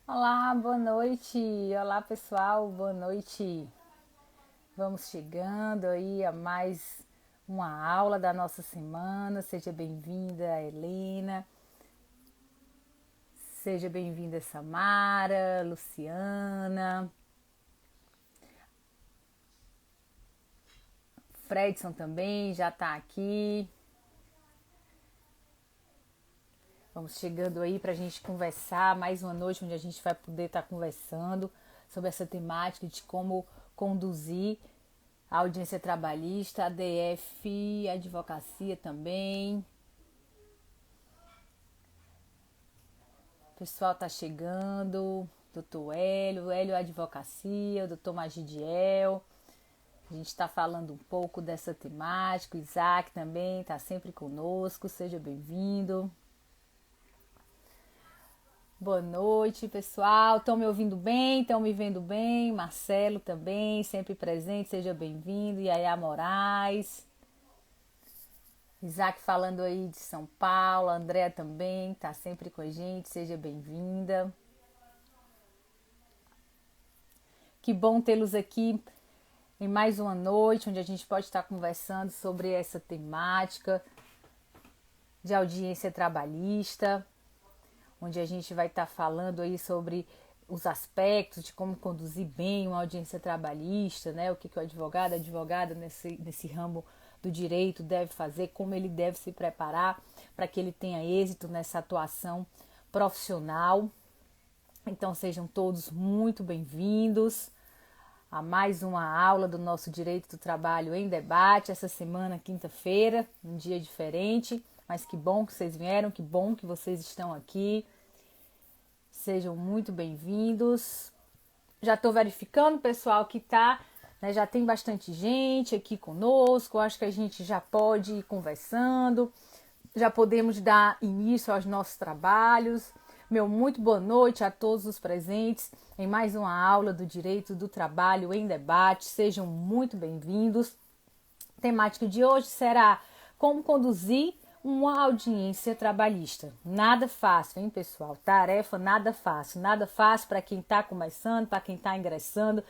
Olá, boa noite. Olá, pessoal, boa noite. Vamos chegando aí a mais uma aula da nossa semana. Seja bem-vinda, Helena. Seja bem-vinda, Samara, Luciana, Fredson também já está aqui. Vamos chegando aí para a gente conversar mais uma noite onde a gente vai poder estar conversando sobre essa temática de como conduzir a audiência trabalhista, a ADF, a advocacia também. O pessoal tá chegando, doutor Hélio Advocacia, o doutor Magidiel. A gente está falando um pouco dessa temática. O Isaac também está sempre conosco, seja bem-vindo. Boa noite, pessoal. Estão me ouvindo bem? Estão me vendo bem? Marcelo também, sempre presente, seja bem-vindo. Yaya Moraes. Isaac falando aí de São Paulo. Andréa também está sempre com a gente, seja bem-vinda. Que bom tê-los aqui em mais uma noite, onde a gente pode estar conversando sobre essa temática de audiência trabalhista, onde a gente vai estar falando aí sobre os aspectos de como conduzir bem uma audiência trabalhista, né? O que o advogado, a advogada nesse ramo do direito deve fazer, como ele deve se preparar para que ele tenha êxito nessa atuação profissional. Então sejam todos muito bem-vindos a mais uma aula do nosso Direito do Trabalho em Debate, essa semana, quinta-feira, um dia diferente, mas que bom que vocês vieram, que bom que vocês estão aqui. Sejam muito bem-vindos. Já estou verificando, pessoal, que tá, né, já tem bastante gente aqui conosco, acho que a gente já pode ir conversando, já podemos dar início aos nossos trabalhos. Meu muito boa noite a todos os presentes em mais uma aula do Direito do Trabalho em Debate. Sejam muito bem-vindos. A temática de hoje será como conduzir uma audiência trabalhista. Nada fácil, hein, pessoal? Tarefa nada fácil. Nada fácil para quem está começando, para quem está ingressando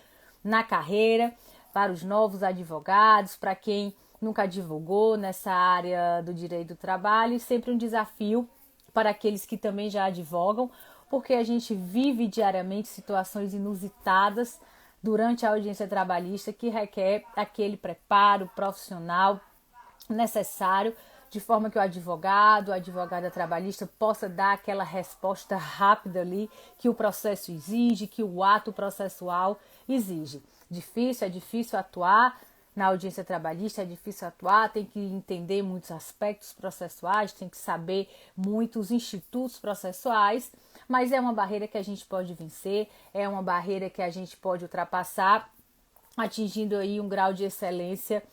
na carreira, para os novos advogados, para quem nunca advogou nessa área do direito do trabalho, e sempre um desafio para aqueles que também já advogam, porque a gente vive diariamente situações inusitadas durante a audiência trabalhista que requer aquele preparo profissional necessário, de forma que o advogado, a advogada trabalhista possa dar aquela resposta rápida ali que o processo exige, que o ato processual exige. É difícil atuar na audiência trabalhista, é difícil atuar, tem que entender muitos aspectos processuais, tem que saber muitos institutos processuais, mas é uma barreira que a gente pode vencer, é uma barreira que a gente pode ultrapassar, atingindo aí um grau de excelência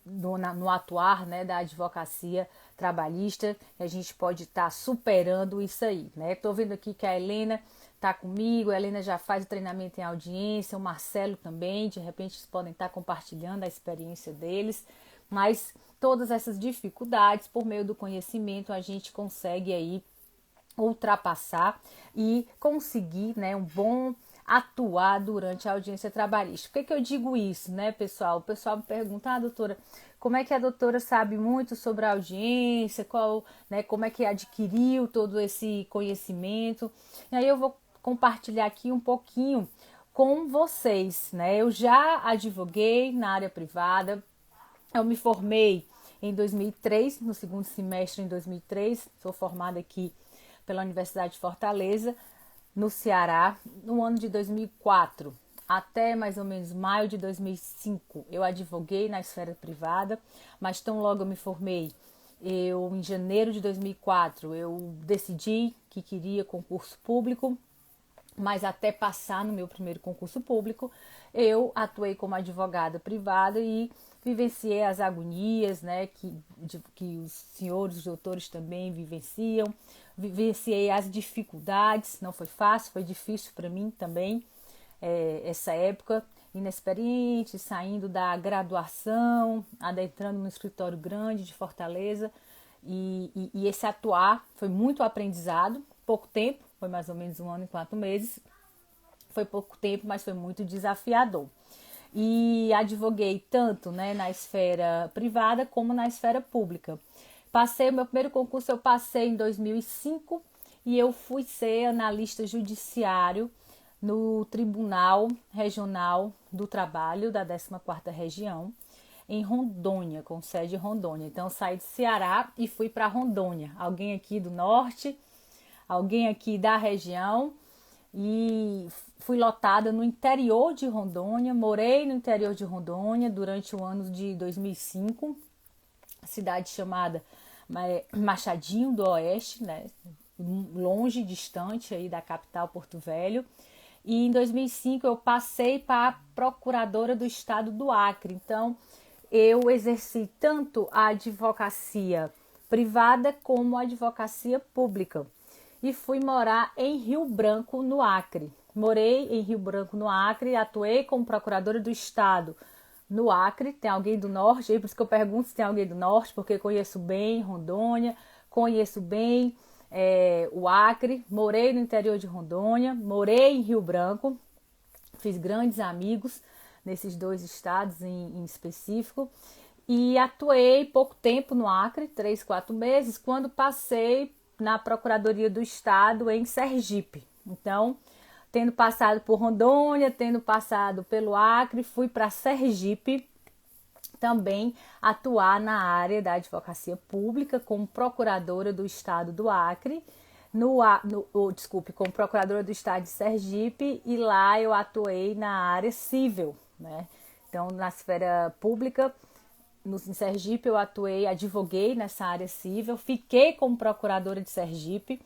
no atuar, né, da advocacia trabalhista, e a gente pode estar superando isso aí, né? Tô vendo aqui que a Helena tá comigo, a Helena já faz o treinamento em audiência, o Marcelo também, de repente eles podem estar compartilhando a experiência deles, mas todas essas dificuldades, por meio do conhecimento, a gente consegue aí ultrapassar e conseguir, né, um bom atuar durante a audiência trabalhista. Por que eu digo isso, né, pessoal? O pessoal me pergunta, doutora, como é que a doutora sabe muito sobre a audiência, como é que adquiriu todo esse conhecimento? E aí eu vou compartilhar aqui um pouquinho com vocês, né? Eu já advoguei na área privada, eu me formei em 2003, no segundo semestre em 2003, sou formada aqui pela Universidade de Fortaleza, no Ceará, no ano de 2004 até mais ou menos maio de 2005. Eu advoguei na esfera privada, mas tão logo eu me formei, em janeiro de 2004, eu decidi que queria concurso público, mas até passar no meu primeiro concurso público, eu atuei como advogada privada e vivenciei as agonias, né, que os senhores, os doutores também vivenciam, vivenciei as dificuldades, não foi fácil, foi difícil para mim também, essa época, inexperiente, saindo da graduação, adentrando no escritório grande de Fortaleza, e esse atuar foi muito aprendizado, pouco tempo, foi mais ou menos 1 ano e 4 meses. Foi pouco tempo, mas foi muito desafiador. E advoguei tanto, né, na esfera privada como na esfera pública. Passei o meu primeiro concurso, eu passei em 2005 e eu fui ser analista judiciário no Tribunal Regional do Trabalho da 14ª Região, em Rondônia, com sede em Rondônia. Então, eu saí de Ceará e fui para Rondônia. Alguém aqui do norte, alguém aqui da região, e fui lotada no interior de Rondônia. Morei no interior de Rondônia durante o ano de 2005, cidade chamada Machadinho do Oeste, né? Longe, distante aí da capital Porto Velho. E em 2005 eu passei para a procuradora do estado do Acre. Então, eu exerci tanto a advocacia privada como a advocacia pública. E fui morar em Rio Branco, no Acre. Morei em Rio Branco, no Acre, atuei como procuradora do estado no Acre. Tem alguém do norte? Por isso que eu pergunto se tem alguém do norte, porque conheço bem Rondônia, conheço bem o Acre. Morei no interior de Rondônia, morei em Rio Branco, fiz grandes amigos nesses 2 estados em específico. E atuei pouco tempo no Acre, 3, 4 meses, quando passei na Procuradoria do Estado em Sergipe. Então, tendo passado por Rondônia, tendo passado pelo Acre, fui para Sergipe também atuar na área da advocacia pública como procuradora do Estado do Acre, como procuradora do Estado de Sergipe, e lá eu atuei na área civil, né? Então, na esfera pública, em Sergipe eu advoguei nessa área civil, fiquei como procuradora de Sergipe,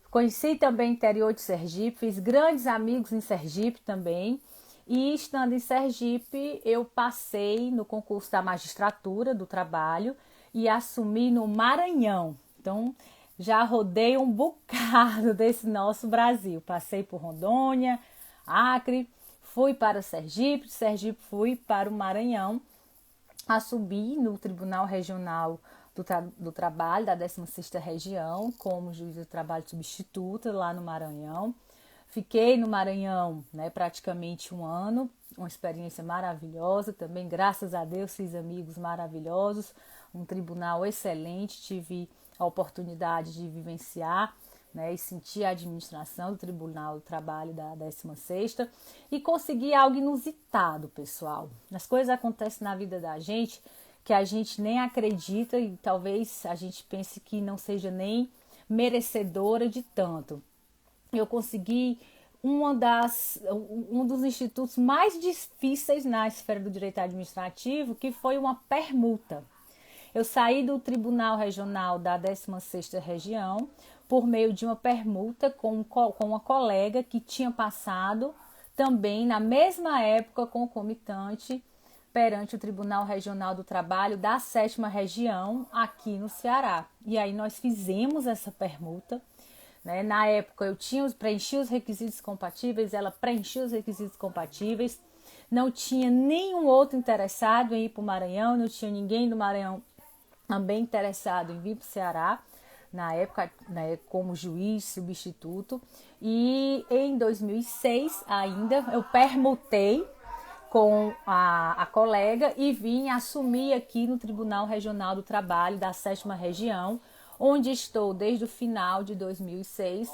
conheci também o interior de Sergipe, fiz grandes amigos em Sergipe também, e estando em Sergipe eu passei no concurso da magistratura do trabalho e assumi no Maranhão. Então já rodei um bocado desse nosso Brasil, passei por Rondônia, Acre, fui para Sergipe, de Sergipe fui para o Maranhão, assumi no Tribunal Regional do Trabalho da 16ª Região como juiz do trabalho substituta lá no Maranhão. Fiquei no Maranhão, né, praticamente 1 ano, uma experiência maravilhosa também, graças a Deus fiz amigos maravilhosos, um tribunal excelente, tive a oportunidade de vivenciar, né, e sentir a administração do Tribunal do Trabalho da 16ª e consegui algo inusitado, pessoal. As coisas acontecem na vida da gente que a gente nem acredita e talvez a gente pense que não seja nem merecedora de tanto. Eu consegui um dos institutos mais difíceis na esfera do direito administrativo, que foi uma permuta. Eu saí do Tribunal Regional da 16ª Região por meio de uma permuta com uma colega que tinha passado também na mesma época concomitante perante o Tribunal Regional do Trabalho da 7ª Região aqui no Ceará. E aí nós fizemos essa permuta, né? Na época eu preenchi os requisitos compatíveis, ela preenchia os requisitos compatíveis, não tinha nenhum outro interessado em ir para o Maranhão, não tinha ninguém do Maranhão também interessado em vir para o Ceará, na época, né, como juiz substituto. E em 2006 ainda eu permutei com a colega e vim assumir aqui no Tribunal Regional do Trabalho da 7ª Região, onde estou desde o final de 2006,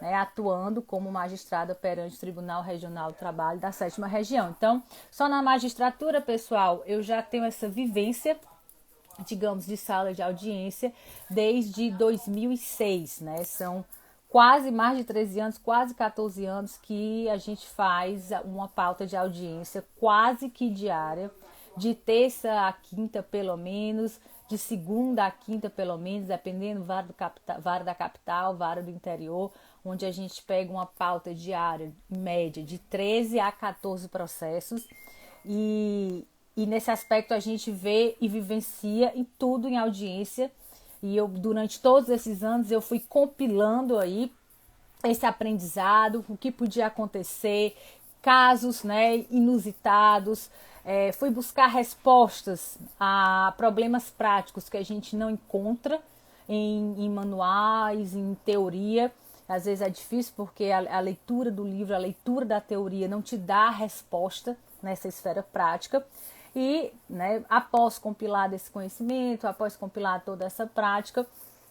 né, atuando como magistrada perante o Tribunal Regional do Trabalho da 7ª Região. Então, só na magistratura, pessoal, eu já tenho essa vivência, digamos, de sala de audiência desde 2006, né? São quase mais de 13 anos, quase 14 anos que a gente faz uma pauta de audiência quase que diária, de terça a quinta pelo menos, de segunda a quinta pelo menos, dependendo vara da capital, vara do interior, onde a gente pega uma pauta diária, em média, de 13 a 14 processos. E nesse aspecto a gente vê e vivencia em tudo em audiência. E eu, durante todos esses anos, eu fui compilando aí esse aprendizado, o que podia acontecer, casos, né, inusitados. Fui buscar respostas a problemas práticos que a gente não encontra em manuais, em teoria. Às vezes é difícil porque a leitura do livro, a leitura da teoria não te dá a resposta nessa esfera prática. E, né, após compilar esse conhecimento, após compilar toda essa prática,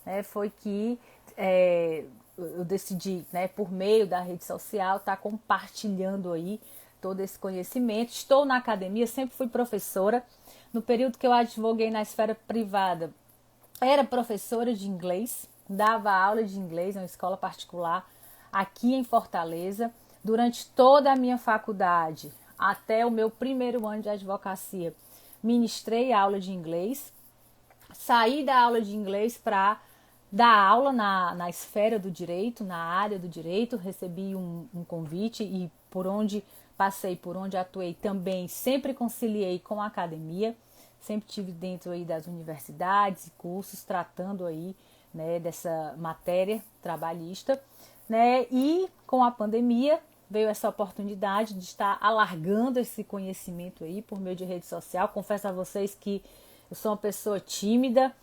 né, foi que eu decidi, né, por meio da rede social, estar compartilhando aí todo esse conhecimento. Estou na academia, sempre fui professora. No período que eu advoguei na esfera privada, era professora de inglês, dava aula de inglês em uma escola particular aqui em Fortaleza. Durante toda a minha faculdade, até o meu primeiro ano de advocacia, ministrei aula de inglês. Saí da aula de inglês para dar aula na esfera do direito, na área do direito. Recebi um convite e por onde passei, por onde atuei também, sempre conciliei com a academia. Sempre tive dentro aí das universidades e cursos tratando aí, né, dessa matéria trabalhista, né? E com a pandemia veio essa oportunidade de estar alargando esse conhecimento aí por meio de rede social. Confesso a vocês que eu sou uma pessoa tímida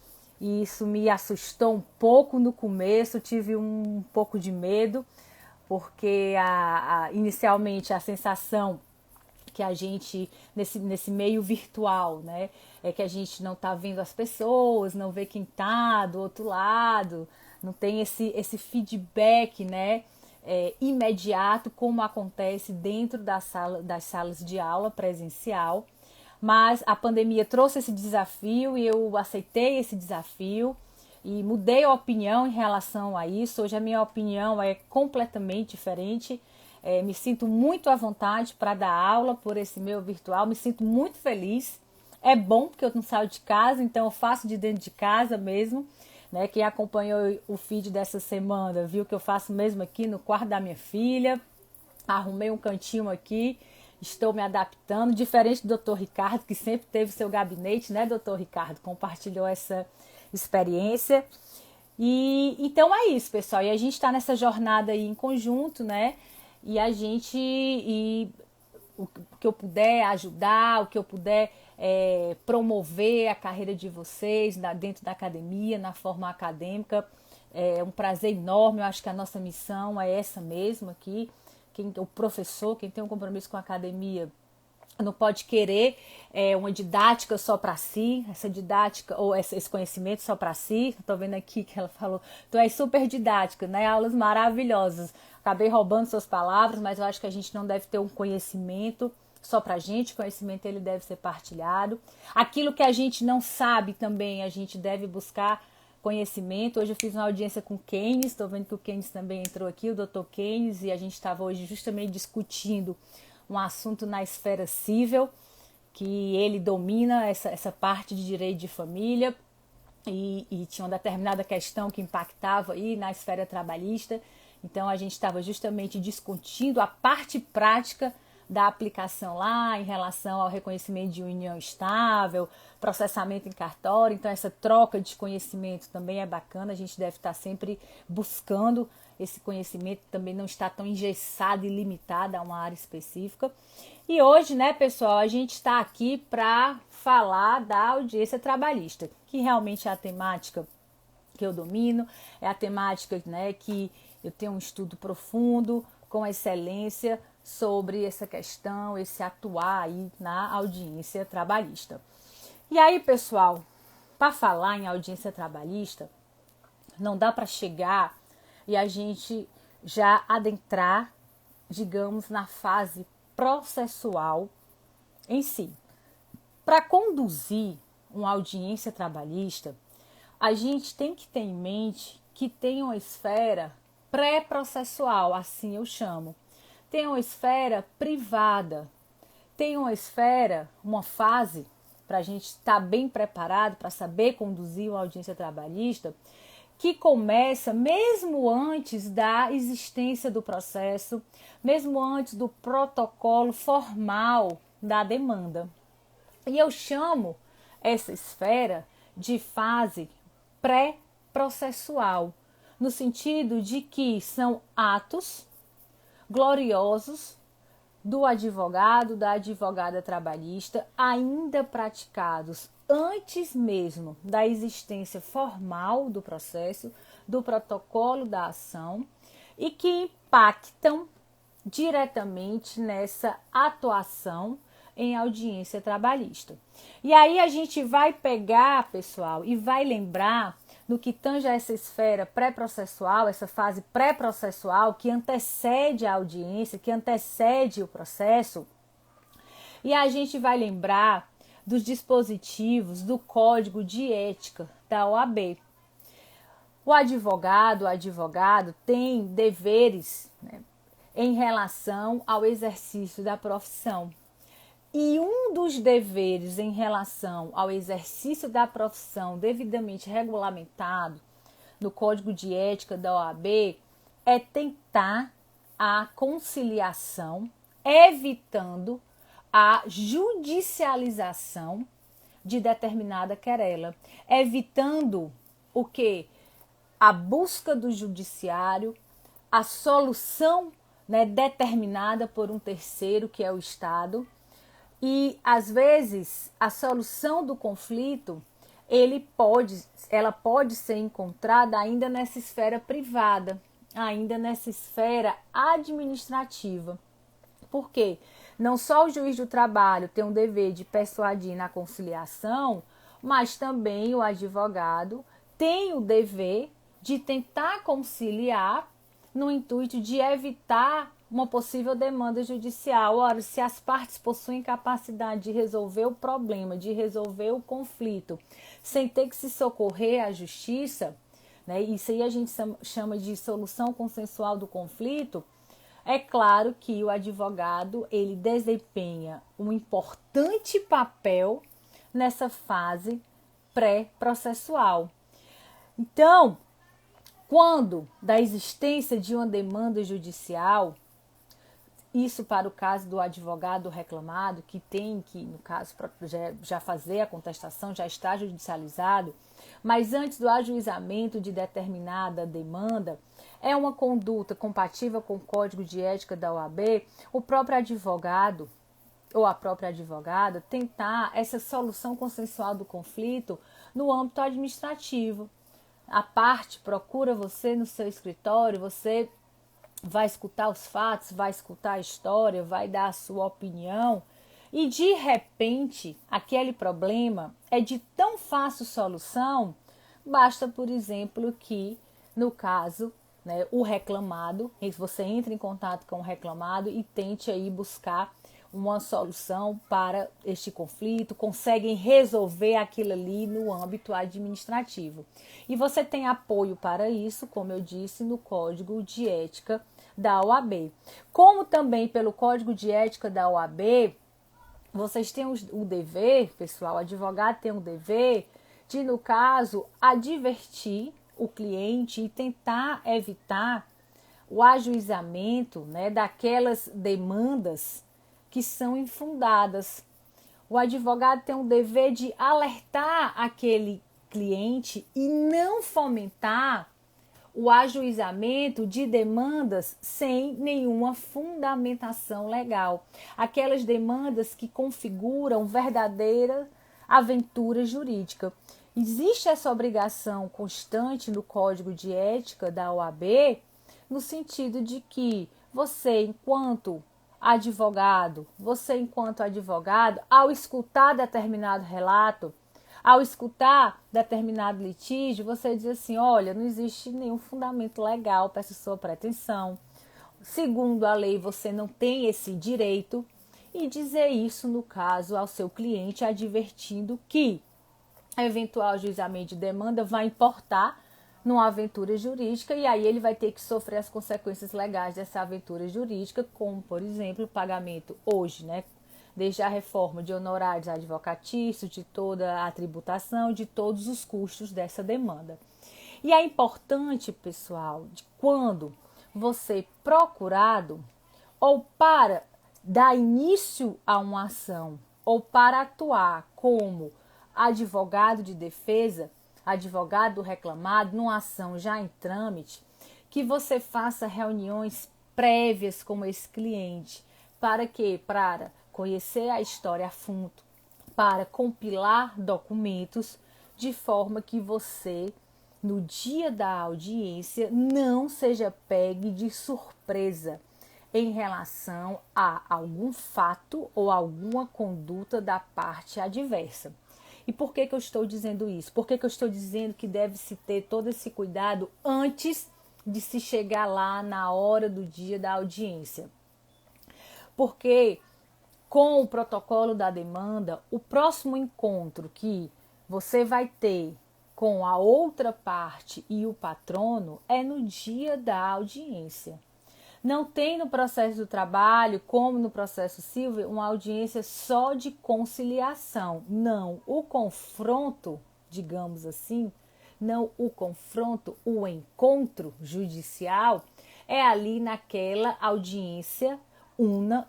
e isso me assustou um pouco no começo, tive um pouco de medo, porque inicialmente a sensação que a gente, nesse meio virtual, né, é que a gente não está vendo as pessoas, não vê quem está do outro lado, não tem esse feedback, né, imediato, como acontece dentro das salas de aula presencial. Mas a pandemia trouxe esse desafio e eu aceitei esse desafio e mudei a opinião em relação a isso. Hoje a minha opinião é completamente diferente. Me sinto muito à vontade para dar aula por esse meio virtual, me sinto muito feliz. É bom porque eu não saio de casa, então eu faço de dentro de casa mesmo. Né? Quem acompanhou o feed dessa semana viu que eu faço mesmo aqui no quarto da minha filha. Arrumei um cantinho aqui, estou me adaptando, diferente do Dr. Ricardo, que sempre teve seu gabinete, né, Dr. Ricardo? Compartilhou essa experiência. E então é isso, pessoal. E a gente está nessa jornada aí em conjunto, né? E o que eu puder ajudar, o que eu puder promover a carreira de vocês dentro da academia, na forma acadêmica, é um prazer enorme. Eu acho que a nossa missão é essa mesmo aqui. O professor, quem tem um compromisso com a academia, não pode querer uma didática só para si, essa didática ou esse conhecimento só para si. Estou vendo aqui que ela falou, tu és super didática, né? Aulas maravilhosas. Acabei roubando suas palavras, mas eu acho que a gente não deve ter um conhecimento só para a gente, o conhecimento ele deve ser partilhado. Aquilo que a gente não sabe também, a gente deve buscar conhecimento. Hoje eu fiz uma audiência com o Keynes, estou vendo que o Keynes também entrou aqui, o Dr. Keynes, e a gente estava hoje justamente discutindo um assunto na esfera civil, que ele domina essa parte de direito de família, e tinha uma determinada questão que impactava aí na esfera trabalhista. Então a gente estava justamente discutindo a parte prática da aplicação lá em relação ao reconhecimento de união estável, processamento em cartório. Então essa troca de conhecimento também é bacana, a gente deve estar sempre buscando esse conhecimento, também não está tão engessado e limitado a uma área específica. E hoje, né, pessoal, a gente está aqui para falar da audiência trabalhista, que realmente é a temática que eu domino, é a temática, né, que eu tenho um estudo profundo, com excelência, sobre essa questão, esse atuar aí na audiência trabalhista. E aí, pessoal, para falar em audiência trabalhista, não dá para chegar e a gente já adentrar, digamos, na fase processual em si. Para conduzir uma audiência trabalhista, a gente tem que ter em mente que tem uma esfera pré-processual, assim eu chamo. Tem uma esfera privada, tem uma esfera, uma fase, para a gente estar bem preparado para saber conduzir uma audiência trabalhista, que começa mesmo antes da existência do processo, mesmo antes do protocolo formal da demanda. E eu chamo essa esfera de fase pré-processual, no sentido de que são atos gloriosos do advogado, da advogada trabalhista, ainda praticados antes mesmo da existência formal do processo, do protocolo da ação, e que impactam diretamente nessa atuação em audiência trabalhista. E aí a gente vai pegar, pessoal, e vai lembrar no que tange a essa esfera pré-processual, essa fase pré-processual que antecede a audiência, que antecede o processo, e a gente vai lembrar dos dispositivos do Código de Ética da OAB. O advogado tem deveres, né, em relação ao exercício da profissão. E um dos deveres em relação ao exercício da profissão devidamente regulamentado no Código de Ética da OAB é tentar a conciliação, evitando a judicialização de determinada querela, evitando o quê? A busca do judiciário, a solução, né, determinada por um terceiro, que é o Estado, e às vezes a solução do conflito ela pode ser encontrada ainda nessa esfera privada, ainda nessa esfera administrativa. Por quê? Não só o juiz do trabalho tem um dever de persuadir na conciliação, mas também o advogado tem o dever de tentar conciliar no intuito de evitar uma possível demanda judicial. Ora, se as partes possuem capacidade de resolver o problema, de resolver o conflito, sem ter que se socorrer à justiça, né, isso aí a gente chama de solução consensual do conflito, é claro que o advogado ele desempenha um importante papel nessa fase pré-processual. Então, quando da existência de uma demanda judicial, isso para o caso do advogado reclamado, que tem que, no caso, já fazer a contestação, já está judicializado, mas antes do ajuizamento de determinada demanda, é uma conduta compatível com o Código de Ética da OAB, o próprio advogado ou a própria advogada tentar essa solução consensual do conflito no âmbito administrativo. A parte procura você no seu escritório, você vai escutar os fatos, vai escutar a história, vai dar a sua opinião e de repente aquele problema é de tão fácil solução, basta, por exemplo, que no caso, né, o reclamado, você entre em contato com o reclamado e tente aí buscar uma solução para este conflito, conseguem resolver aquilo ali no âmbito administrativo. E você tem apoio para isso, como eu disse, no Código de Ética da OAB. Como também pelo Código de Ética da OAB, vocês têm o dever, pessoal, o advogado tem o dever de, no caso, advertir o cliente e tentar evitar o ajuizamento, né, daquelas demandas que são infundadas. O advogado tem o dever de alertar aquele cliente e não fomentar o ajuizamento de demandas sem nenhuma fundamentação legal. Aquelas demandas que configuram verdadeira aventura jurídica. Existe essa obrigação constante no Código de Ética da OAB, no sentido de que você, enquanto advogado, ao escutar determinado relato, ao escutar determinado litígio, você diz assim, olha, não existe nenhum fundamento legal para essa sua pretensão. Segundo a lei, você não tem esse direito. E dizer isso, no caso, ao seu cliente, advertindo que eventual ajuizamento de demanda vai importar numa aventura jurídica e aí ele vai ter que sofrer as consequências legais dessa aventura jurídica, como, por exemplo, o pagamento hoje, né? Desde a reforma de honorários advocatícios, de toda a tributação, de todos os custos dessa demanda. E é importante, pessoal, de quando você procurado, ou para dar início a uma ação, ou para atuar como advogado de defesa, advogado reclamado, numa ação já em trâmite, que você faça reuniões prévias com esse cliente. Para quê? Para conhecer a história a fundo, para compilar documentos de forma que você no dia da audiência, não seja pegue de surpresa em relação a algum fato ou alguma conduta da parte adversa. E por que eu estou dizendo isso? Por que eu estou dizendo que deve-se ter todo esse cuidado antes de se chegar lá na hora do dia da audiência? Porque com o protocolo da demanda, o próximo encontro que você vai ter com a outra parte e o patrono é no dia da audiência. Não tem no processo do trabalho, como no processo civil, uma audiência só de conciliação. Não, o confronto, digamos assim, não o confronto, o encontro judicial é ali naquela audiência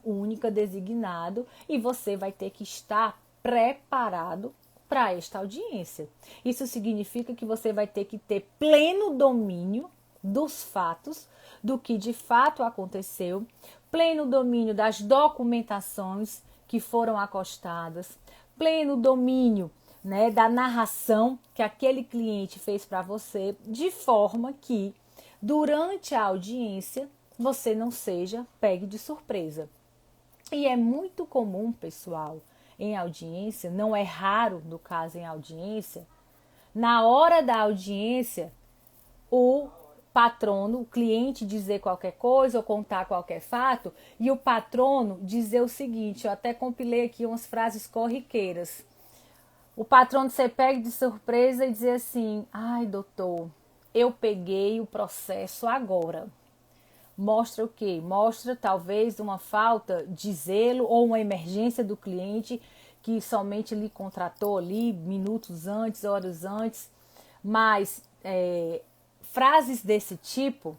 única, designado, e você vai ter que estar preparado para esta audiência. Isso significa que você vai ter que ter pleno domínio dos fatos, do que de fato aconteceu, pleno domínio das documentações que foram acostadas, pleno domínio, né, da narração que aquele cliente fez para você, de forma que durante a audiência você não seja pegue de surpresa. E é muito comum, pessoal, em audiência, não é raro no caso em audiência, na hora da audiência, o patrono, o cliente dizer qualquer coisa ou contar qualquer fato e o patrono dizer o seguinte, eu até compilei aqui umas frases corriqueiras. O patrono ser pego de surpresa e dizer assim, ai doutor, eu peguei o processo agora. Mostra o quê? Mostra talvez uma falta de zelo ou uma emergência do cliente que somente lhe contratou ali minutos antes, horas antes, mas frases desse tipo,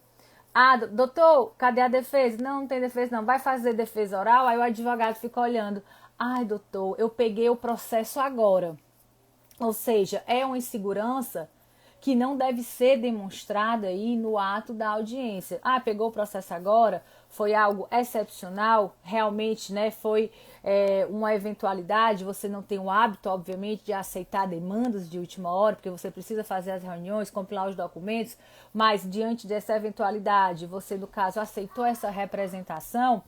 doutor, cadê a defesa? Não tem defesa não, vai fazer defesa oral? Aí o advogado fica olhando, ai doutor, eu peguei o processo agora. Ou seja, é uma insegurança que não deve ser demonstrada aí no ato da audiência. Pegou o processo agora, foi algo excepcional, realmente, né, foi uma eventualidade, você não tem o hábito, obviamente, de aceitar demandas de última hora, porque você precisa fazer as reuniões, compilar os documentos, mas diante dessa eventualidade, você, no caso, aceitou essa representação,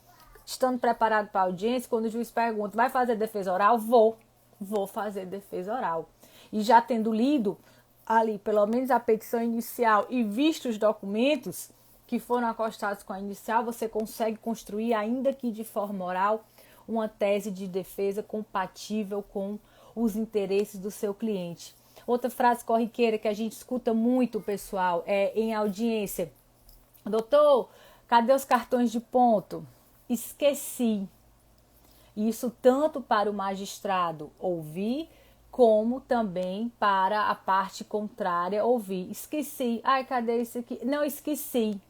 estando preparado para a audiência, quando o juiz pergunta, vai fazer defesa oral? Vou fazer defesa oral. E já tendo lido ali, pelo menos a petição inicial e visto os documentos que foram acostados com a inicial, você consegue construir, ainda que de forma oral, uma tese de defesa compatível com os interesses do seu cliente. Outra frase corriqueira que a gente escuta muito, pessoal, é em audiência. Doutor, cadê os cartões de ponto? Esqueci. Isso tanto para o magistrado ouvir, como também para a parte contrária ouvir. Esqueci. Ai, cadê isso aqui? Não, esqueci.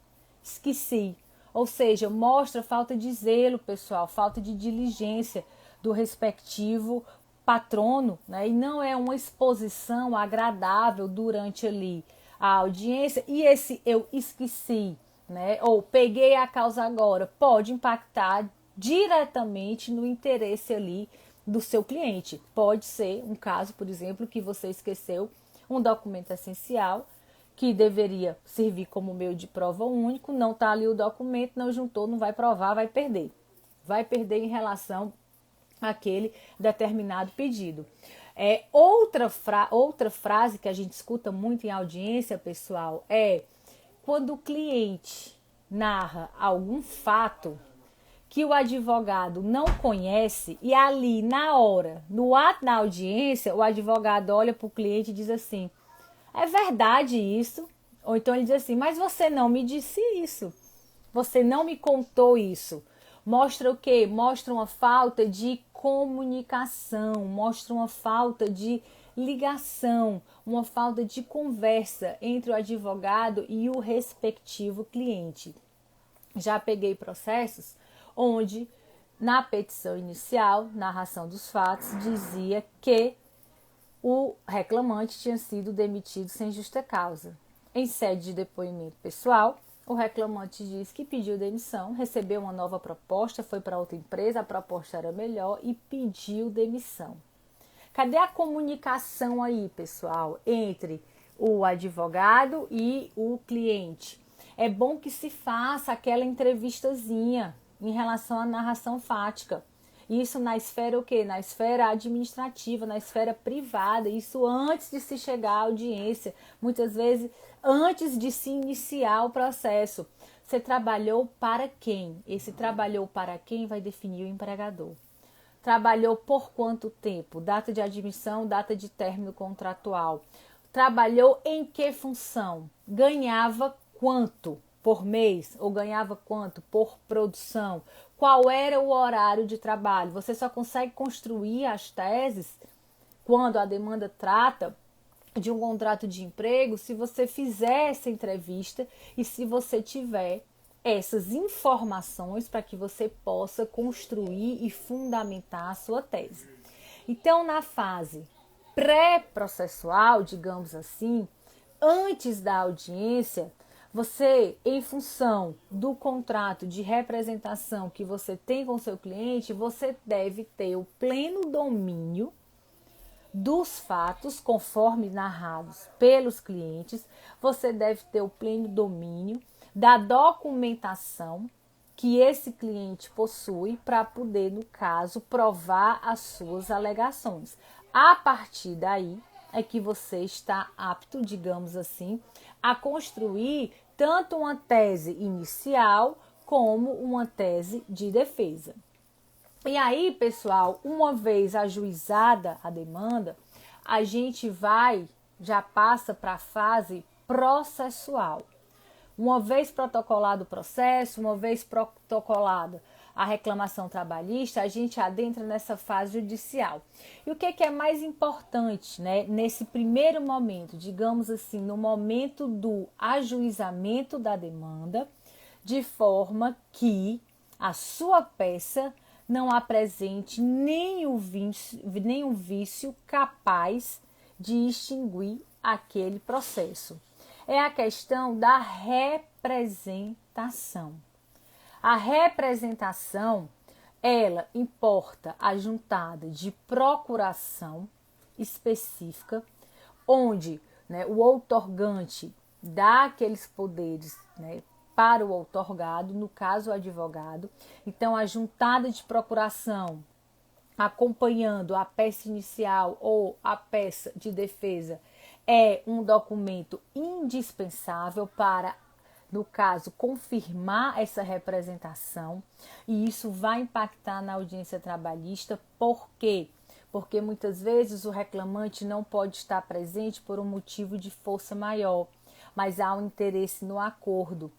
Ou seja, mostra falta de zelo, pessoal, falta de diligência do respectivo patrono, né? E não é uma exposição agradável durante ali a audiência. E esse eu esqueci, né? Ou peguei a causa agora, pode impactar diretamente no interesse ali do seu cliente. Pode ser um caso, por exemplo, que você esqueceu um documento essencial que deveria servir como meio de prova único, não está ali o documento, não juntou, não vai provar, vai perder. Vai perder em relação àquele determinado pedido. Outra frase que a gente escuta muito em audiência, pessoal, é quando o cliente narra algum fato que o advogado não conhece e ali na hora, no ato da audiência, o advogado olha para o cliente e diz assim, é verdade isso? Ou então ele diz assim, mas você não me disse isso, você não me contou isso. Mostra o quê? Mostra uma falta de comunicação, mostra uma falta de ligação, uma falta de conversa entre o advogado e o respectivo cliente. Já peguei processos onde na petição inicial, narração dos fatos, dizia que o reclamante tinha sido demitido sem justa causa. Em sede de depoimento pessoal, o reclamante diz que pediu demissão, recebeu uma nova proposta, foi para outra empresa, a proposta era melhor e pediu demissão. Cadê a comunicação aí, pessoal, entre o advogado e o cliente. É bom que se faça aquela entrevistazinha em relação à narração fática. Isso na esfera o quê? Na esfera administrativa, na esfera privada, isso antes de se chegar à audiência, muitas vezes antes de se iniciar o processo. Você trabalhou para quem? Esse trabalhou para quem vai definir o empregador. Trabalhou por quanto tempo? Data de admissão, data de término contratual. Trabalhou em que função? Ganhava quanto por mês? Ou ganhava quanto por produção? Qual era o horário de trabalho? Você só consegue construir as teses quando a demanda trata de um contrato de emprego se você fizer essa entrevista e se você tiver essas informações para que você possa construir e fundamentar a sua tese. Então, na fase pré-processual, digamos assim, antes da audiência, você, em função do contrato de representação que você tem com seu cliente, você deve ter o pleno domínio dos fatos, conforme narrados pelos clientes. Você deve ter o pleno domínio da documentação que esse cliente possui para poder, no caso, provar as suas alegações. A partir daí é que você está apto, digamos assim, a construir tanto uma tese inicial como uma tese de defesa. E aí, pessoal, uma vez ajuizada a demanda, a gente já passa para a fase processual. Uma vez protocolado o processo, uma vez protocolada a reclamação trabalhista, a gente adentra nessa fase judicial. E o que é mais importante, né? Nesse primeiro momento, digamos assim, no momento do ajuizamento da demanda, de forma que a sua peça não apresente nenhum vício capaz de extinguir aquele processo. É a questão da representação. A representação, ela importa a juntada de procuração específica, onde, né, o outorgante dá aqueles poderes, né, para o outorgado, no caso o advogado. Então, a juntada de procuração, acompanhando a peça inicial ou a peça de defesa, é um documento indispensável para, no caso, confirmar essa representação, e isso vai impactar na audiência trabalhista. Por quê? Porque muitas vezes o reclamante não pode estar presente por um motivo de força maior, mas há um interesse no acordo.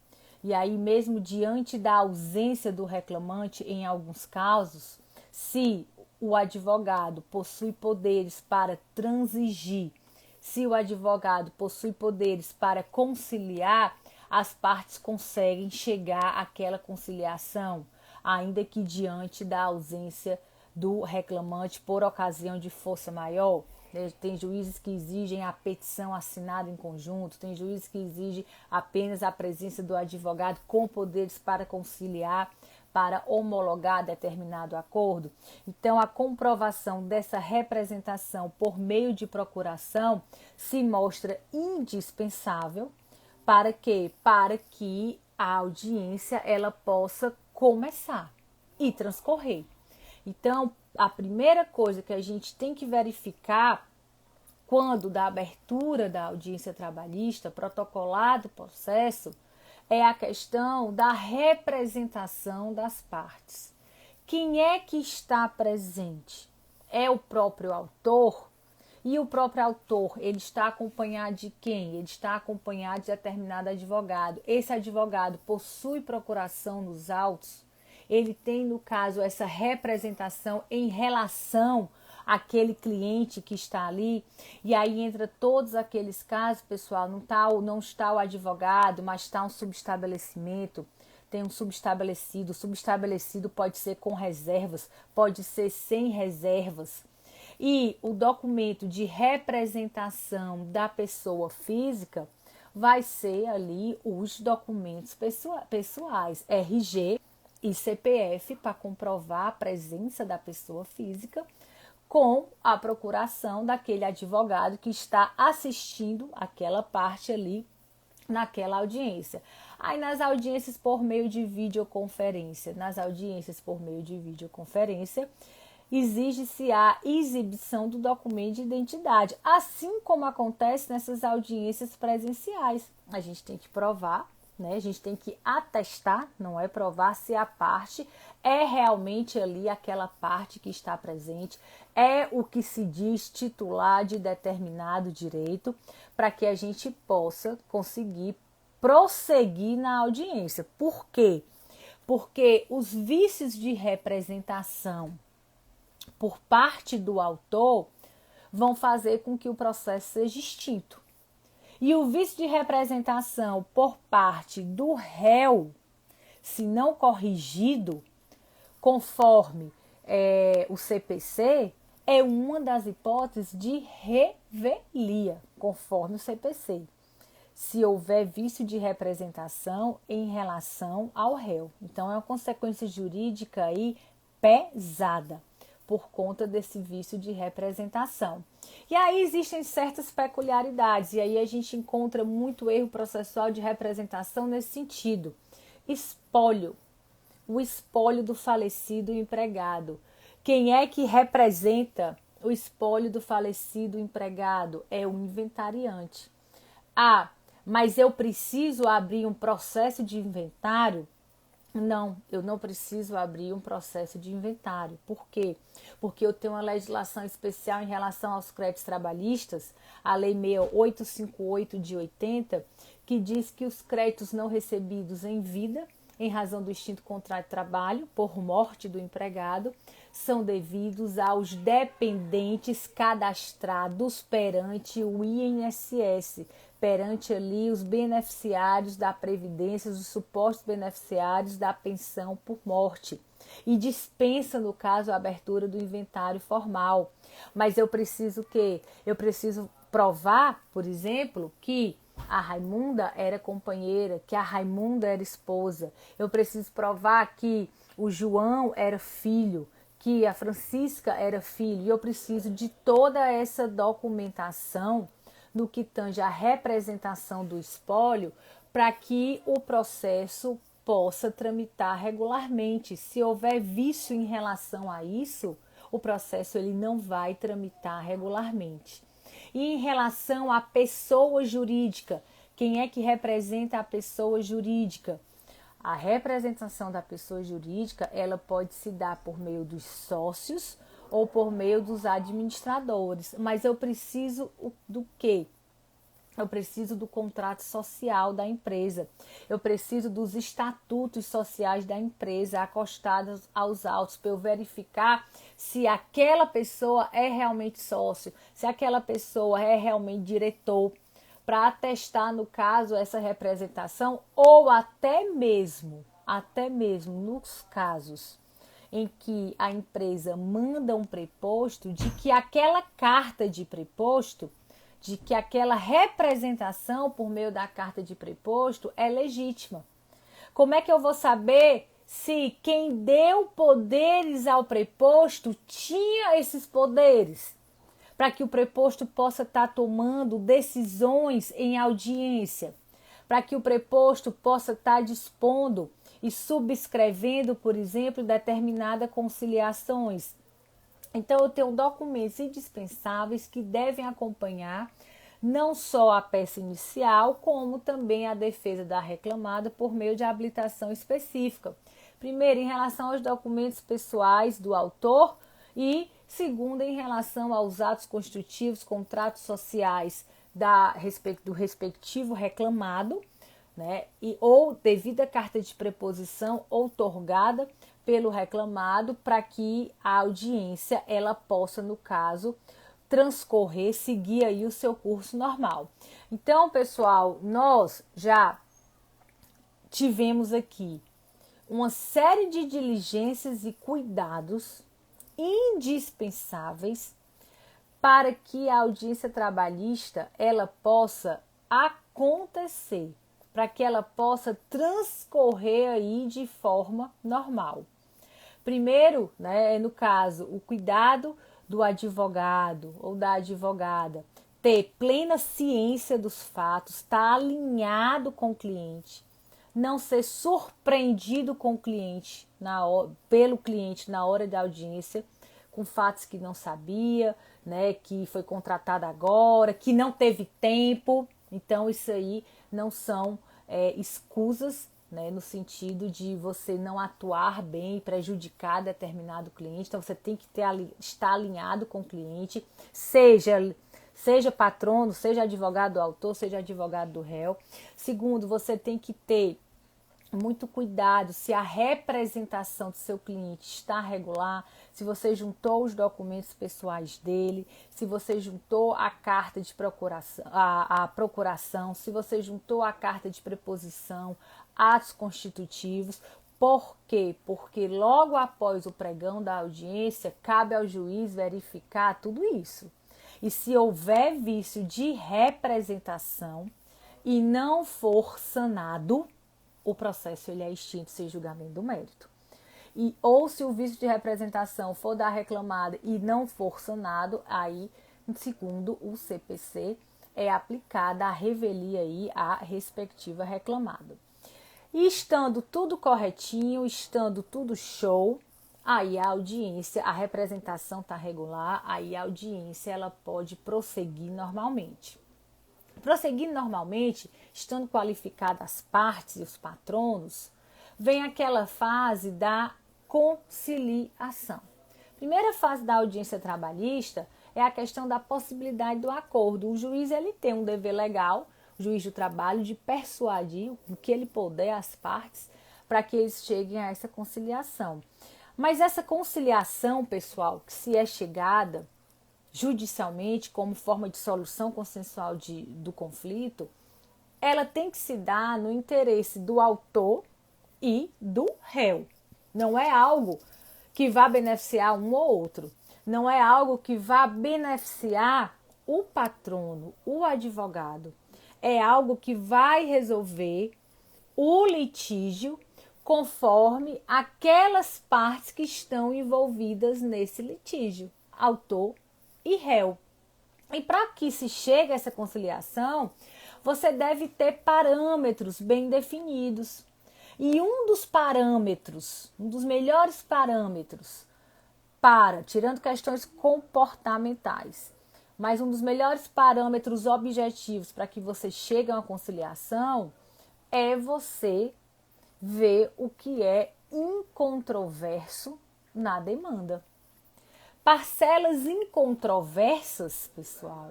E aí, mesmo diante da ausência do reclamante, em alguns casos, se o advogado possui poderes para transigir, se o advogado possui poderes para conciliar, as partes conseguem chegar àquela conciliação, ainda que diante da ausência do reclamante por ocasião de força maior. Tem juízes que exigem a petição assinada em conjunto, tem juízes que exigem apenas a presença do advogado com poderes para conciliar, para homologar determinado acordo. Então, a comprovação dessa representação por meio de procuração se mostra indispensável. Para quê? Para que a audiência ela possa começar e transcorrer. Então, a primeira coisa que a gente tem que verificar quando da abertura da audiência trabalhista, protocolado o processo, é a questão da representação das partes. Quem é que está presente? É o próprio autor? E o próprio autor, ele está acompanhado de quem? Ele está acompanhado de determinado advogado. Esse advogado possui procuração nos autos? Ele tem, no caso, essa representação em relação àquele cliente que está ali? E aí entra todos aqueles casos, pessoal, não está o advogado, mas está um subestabelecimento. Tem um subestabelecido. O subestabelecido pode ser com reservas, pode ser sem reservas. E o documento de representação da pessoa física vai ser ali os documentos pessoais, RG e CPF, para comprovar a presença da pessoa física, com a procuração daquele advogado que está assistindo aquela parte ali naquela audiência. Aí nas audiências por meio de videoconferência, exige-se a exibição do documento de identidade, assim como acontece nessas audiências presenciais. A gente tem que provar, né? A gente tem que atestar, não é provar, se a parte é realmente ali aquela parte que está presente, é o que se diz titular de determinado direito, para que a gente possa conseguir prosseguir na audiência. Por quê? Porque os vícios de representação por parte do autor vão fazer com que o processo seja extinto. E o vício de representação por parte do réu, se não corrigido, conforme o CPC, é uma das hipóteses de revelia, conforme o CPC, se houver vício de representação em relação ao réu. Então, é uma consequência jurídica aí pesada, por conta desse vício de representação. E aí existem certas peculiaridades, e aí a gente encontra muito erro processual de representação nesse sentido. Espólio, o espólio do falecido empregado. Quem é que representa o espólio do falecido empregado? É o inventariante. Mas eu preciso abrir um processo de inventário? Não, eu não preciso abrir um processo de inventário. Por quê? Porque eu tenho uma legislação especial em relação aos créditos trabalhistas, a Lei 6858 de 80, que diz que os créditos não recebidos em vida, em razão do extinto contrato de trabalho, por morte do empregado, são devidos aos dependentes cadastrados perante o INSS, perante ali os beneficiários da Previdência, os supostos beneficiários da pensão por morte. E dispensa, no caso, a abertura do inventário formal. Mas eu preciso Eu preciso provar, por exemplo, que a Raimunda era companheira, que a Raimunda era esposa. Eu preciso provar que o João era filho, que a Francisca era filho. E eu preciso de toda essa documentação no que tange a representação do espólio, para que o processo possa tramitar regularmente. Se houver vício em relação a isso, o processo ele não vai tramitar regularmente. E em relação à pessoa jurídica, quem é que representa a pessoa jurídica? A representação da pessoa jurídica, ela pode se dar por meio dos sócios ou por meio dos administradores. Mas eu preciso do quê? Eu preciso do contrato social da empresa. Eu preciso dos estatutos sociais da empresa acostados aos autos para eu verificar se aquela pessoa é realmente sócio, se aquela pessoa é realmente diretor, para atestar, no caso, essa representação, ou até mesmo nos casos em que a empresa manda um preposto, de que aquela carta de preposto, de que aquela representação por meio da carta de preposto é legítima. Como é que eu vou saber se quem deu poderes ao preposto tinha esses poderes? Para que o preposto possa estar tomando decisões em audiência, para que o preposto possa estar dispondo e subscrevendo, por exemplo, determinadas conciliações. Então, eu tenho documentos indispensáveis que devem acompanhar não só a peça inicial, como também a defesa da reclamada por meio de habilitação específica. Primeiro, em relação aos documentos pessoais do autor e, segundo, em relação aos atos constitutivos, contratos sociais do respectivo reclamado, né, ou devida carta de preposição outorgada pelo reclamado, para que a audiência ela possa, no caso, transcorrer, seguir aí o seu curso normal. Então, pessoal, nós já tivemos aqui uma série de diligências e cuidados indispensáveis para que a audiência trabalhista ela possa acontecer, para que ela possa transcorrer aí de forma normal. Primeiro, né, no caso, o cuidado do advogado ou da advogada ter plena ciência dos fatos, estar alinhado com o cliente, não ser surpreendido com o cliente, pelo cliente na hora da audiência, com fatos que não sabia, né, que foi contratado agora, que não teve tempo. Então, isso aí não são escusas, né, no sentido de você não atuar bem e prejudicar determinado cliente. Então, você tem que estar alinhado com o cliente, seja patrono, seja advogado do autor, seja advogado do réu. Segundo, você tem que ter muito cuidado se a representação do seu cliente está regular, se você juntou os documentos pessoais dele, se você juntou a carta de procuração, a procuração, se você juntou a carta de preposição, atos constitutivos. Por quê? Porque logo após o pregão da audiência, cabe ao juiz verificar tudo isso. E se houver vício de representação e não for sanado, o processo ele é extinto sem julgamento do mérito. Ou se o vício de representação for da reclamada e não for sanado, aí, segundo o CPC, é aplicada a revelia aí à respectiva reclamada. E estando tudo corretinho, estando tudo show, aí a audiência, a representação está regular, aí a audiência ela pode prosseguir normalmente. Prosseguindo normalmente, estando qualificadas as partes e os patronos, vem aquela fase da conciliação. Primeira fase da audiência trabalhista é a questão da possibilidade do acordo. O juiz ele tem um dever legal, o juiz do trabalho, de persuadir o que ele puder as partes para que eles cheguem a essa conciliação. Mas essa conciliação, pessoal, que se é chegada judicialmente como forma de solução consensual do conflito, ela tem que se dar no interesse do autor e do réu. Não é algo que vá beneficiar um ou outro. Não é algo que vá beneficiar o patrono, o advogado. É algo que vai resolver o litígio conforme aquelas partes que estão envolvidas nesse litígio, autor e réu. E para que se chegue a essa conciliação, você deve ter parâmetros bem definidos. E um dos parâmetros, um dos melhores parâmetros tirando questões comportamentais, mas um dos melhores parâmetros objetivos para que você chegue a uma conciliação é você ver o que é incontroverso na demanda. Parcelas incontroversas, pessoal,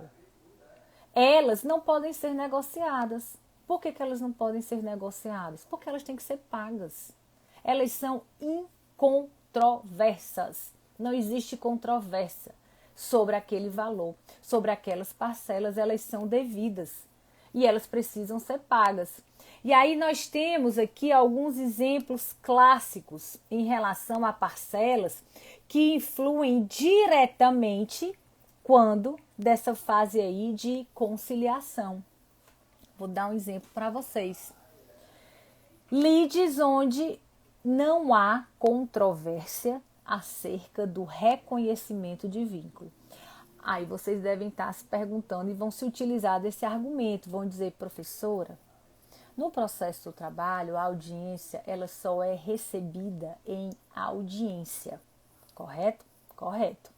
elas não podem ser negociadas. Por que elas não podem ser negociadas? Porque elas têm que ser pagas. Elas são incontroversas. Não existe controvérsia sobre aquele valor, sobre aquelas parcelas, elas são devidas e elas precisam ser pagas. E aí nós temos aqui alguns exemplos clássicos em relação a parcelas que influem diretamente quando dessa fase aí de conciliação. Vou dar um exemplo para vocês. Lides onde não há controvérsia acerca do reconhecimento de vínculo. Aí vocês devem estar se perguntando e vão se utilizar desse argumento, vão dizer, professora, no processo do trabalho, a audiência ela só é recebida em audiência, correto? Correto.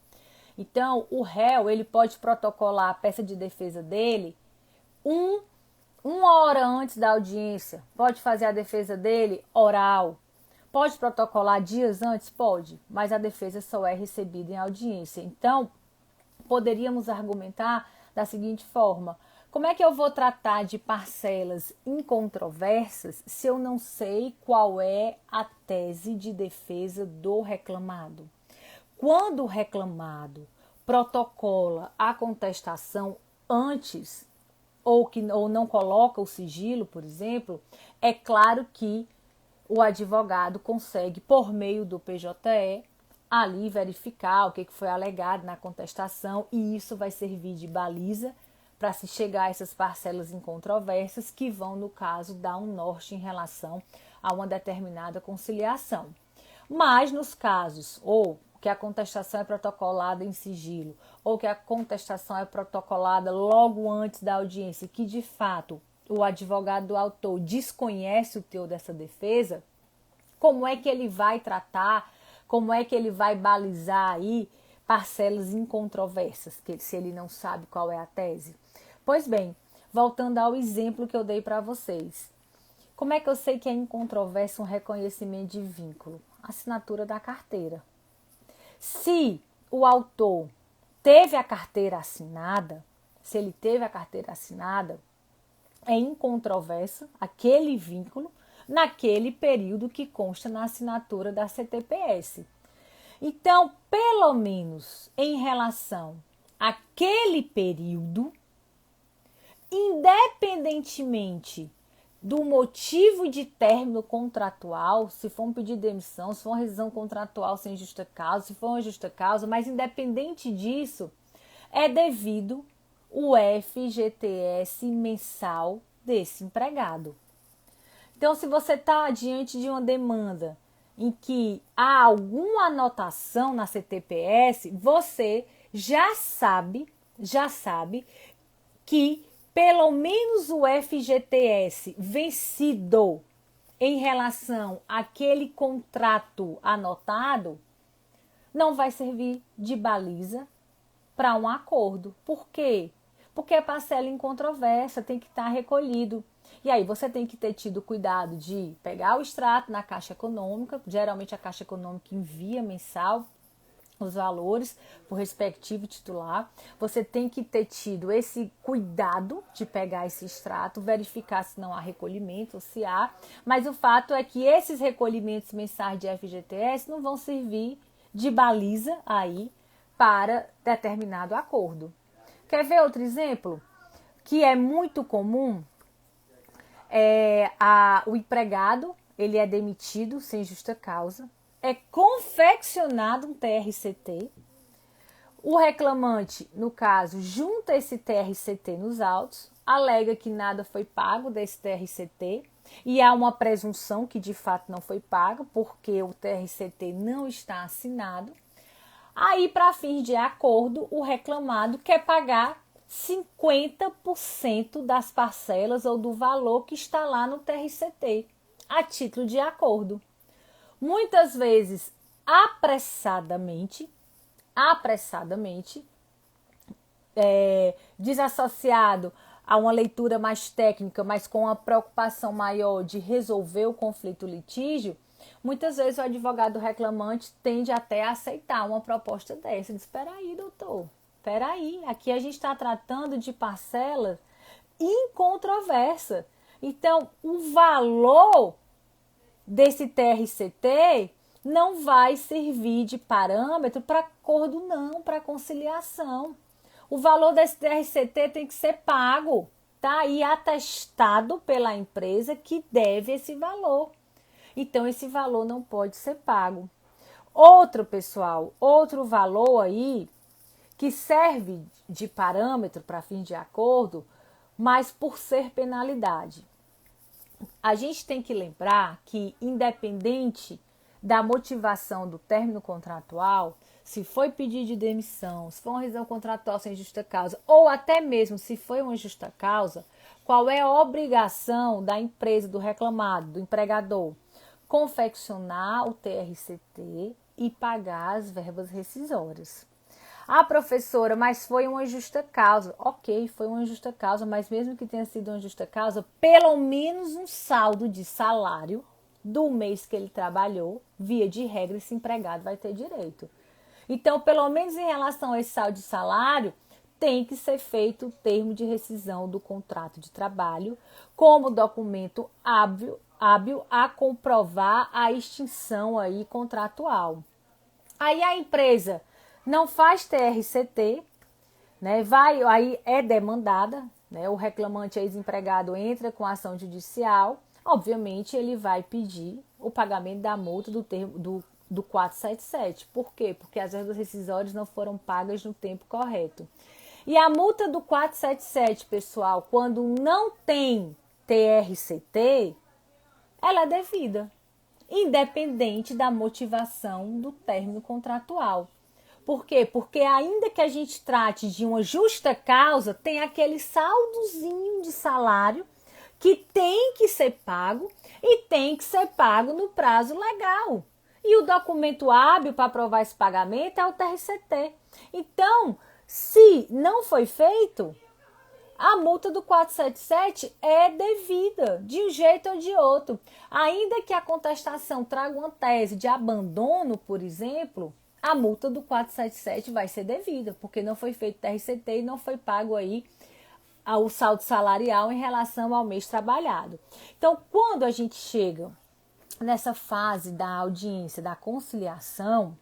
Então, o réu ele pode protocolar a peça de defesa dele uma hora antes da audiência, pode fazer a defesa dele oral, pode protocolar dias antes? Pode, mas a defesa só é recebida em audiência. Então, poderíamos argumentar da seguinte forma: como é que eu vou tratar de parcelas incontroversas se eu não sei qual é a tese de defesa do reclamado? Quando o reclamado protocola a contestação antes ou não coloca o sigilo, por exemplo, é claro que o advogado consegue, por meio do PJE, ali verificar o que foi alegado na contestação e isso vai servir de baliza para se chegar a essas parcelas incontroversas que vão, no caso, dar um norte em relação a uma determinada conciliação. Mas nos casos, ou que a contestação é protocolada em sigilo, ou que a contestação é protocolada logo antes da audiência, que de fato o advogado do autor desconhece o teor dessa defesa, como é que ele vai tratar, como é que ele vai balizar aí parcelas incontroversas, se ele não sabe qual é a tese? Pois bem, voltando ao exemplo que eu dei para vocês. Como é que eu sei que é incontroverso um reconhecimento de vínculo? Assinatura da carteira. Se o autor teve a carteira assinada, se ele teve a carteira assinada, é incontroverso aquele vínculo naquele período que consta na assinatura da CTPS. Então, pelo menos em relação àquele período, independentemente do motivo de término contratual, se for um pedido de demissão, se for uma rescisão contratual sem justa causa, se for uma justa causa, mas independente disso, é devido o FGTS mensal desse empregado. Então, se você está diante de uma demanda em que há alguma anotação na CTPS, você já sabe que pelo menos o FGTS vencido em relação àquele contrato anotado não vai servir de baliza para um acordo. Por quê? Porque a parcela incontroversa tem que estar recolhido. E aí você tem que ter tido cuidado de pegar o extrato na Caixa Econômica, geralmente a Caixa Econômica envia mensal os valores por respectivo titular. Você tem que ter tido esse cuidado de pegar esse extrato, verificar se não há recolhimento ou se há, mas o fato é que esses recolhimentos mensais de FGTS não vão servir de baliza aí para determinado acordo. Quer ver outro exemplo? Que é muito comum, o empregado, ele é demitido sem justa causa, é confeccionado um TRCT, o reclamante, no caso, junta esse TRCT nos autos, alega que nada foi pago desse TRCT e há uma presunção que de fato não foi pago porque o TRCT não está assinado. Aí, para fins de acordo, o reclamado quer pagar 50% das parcelas ou do valor que está lá no TRCT, a título de acordo. Muitas vezes, apressadamente, desassociado a uma leitura mais técnica, mas com a preocupação maior de resolver o conflito litígio, muitas vezes o advogado reclamante tende até a aceitar uma proposta dessa. Diz, espera aí, doutor, espera aí, aqui a gente está tratando de parcela incontroversa. Então, o valor desse TRCT não vai servir de parâmetro para acordo, não, para conciliação. O valor desse TRCT tem que ser pago, tá aí atestado pela empresa que deve esse valor. Então, esse valor não pode ser pago. Outro valor aí que serve de parâmetro para fim de acordo, mas por ser penalidade. A gente tem que lembrar que, independente da motivação do término contratual, se foi pedido de demissão, se foi uma rescisão contratual sem justa causa, ou até mesmo se foi uma justa causa, qual é a obrigação da empresa, do reclamado, do empregador? Confeccionar o TRCT e pagar as verbas rescisórias. Ah, professora, mas foi uma justa causa. Ok, foi uma justa causa, mas mesmo que tenha sido uma justa causa, pelo menos um saldo de salário do mês que ele trabalhou, via de regra, esse empregado vai ter direito. Então, pelo menos em relação a esse saldo de salário, tem que ser feito o termo de rescisão do contrato de trabalho como documento hábil a comprovar a extinção aí contratual. Aí a empresa não faz TRCT, né? Aí é demandada, né? O reclamante ex-empregado entra com ação judicial, obviamente ele vai pedir o pagamento da multa do 477. Por quê? Porque as verbas rescisórias não foram pagas no tempo correto. E a multa do 477, pessoal, quando não tem TRCT, ela é devida. independente da motivação do término contratual. Por quê? Porque ainda que a gente trate de uma justa causa, tem aquele saldozinho de salário que tem que ser pago e tem que ser pago no prazo legal. E o documento hábil para aprovar esse pagamento é o TRCT. Então, se não foi feito, a multa do 477 é devida, de um jeito ou de outro. Ainda que a contestação traga uma tese de abandono, por exemplo, a multa do 477 vai ser devida, porque não foi feito TRCT e não foi pago aí o saldo salarial em relação ao mês trabalhado. Então, quando a gente chega nessa fase da audiência, da conciliação,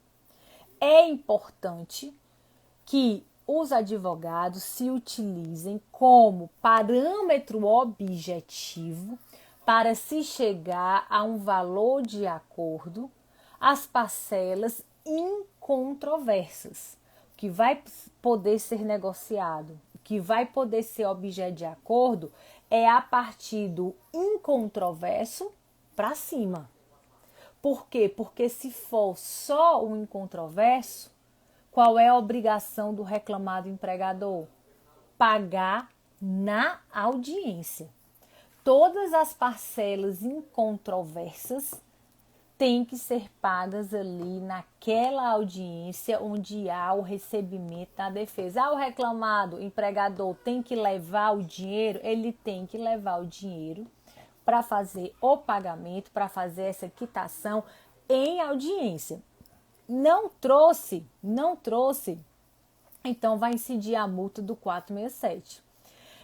é importante que os advogados se utilizem como parâmetro objetivo para se chegar a um valor de acordo, as parcelas incontroversas, que vai poder ser negociado, que vai poder ser objeto de acordo, é a partir do incontroverso para cima. Por quê? Porque se for só o incontroverso, qual é a obrigação do reclamado empregador? Pagar na audiência. Todas as parcelas incontroversas têm que ser pagas ali naquela audiência onde há o recebimento da defesa. O reclamado, empregador, tem que levar o dinheiro, ele tem que levar o dinheiro para fazer o pagamento, para fazer essa quitação em audiência. Não trouxe, então vai incidir a multa do 467.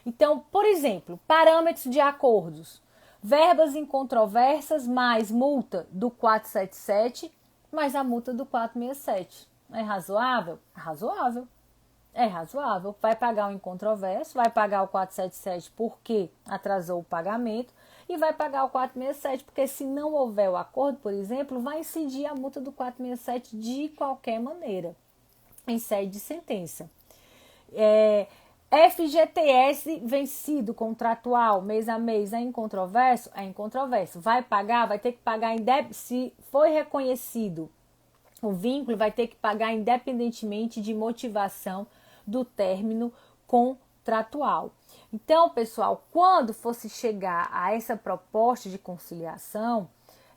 Então, por exemplo, parâmetros de acordos. Verbas incontroversas mais multa do 477 mais a multa do 467. É razoável? Razoável. É razoável. Vai pagar o incontroverso, vai pagar o 477 porque atrasou o pagamento e vai pagar o 467 porque se não houver o acordo, por exemplo, vai incidir a multa do 467 de qualquer maneira, em sede de sentença. FGTS vencido contratual, mês a mês, é incontroverso? É incontroverso. Vai pagar? Vai ter que pagar se foi reconhecido o vínculo, vai ter que pagar independentemente de motivação do término contratual. Então, pessoal, quando fosse chegar a essa proposta de conciliação,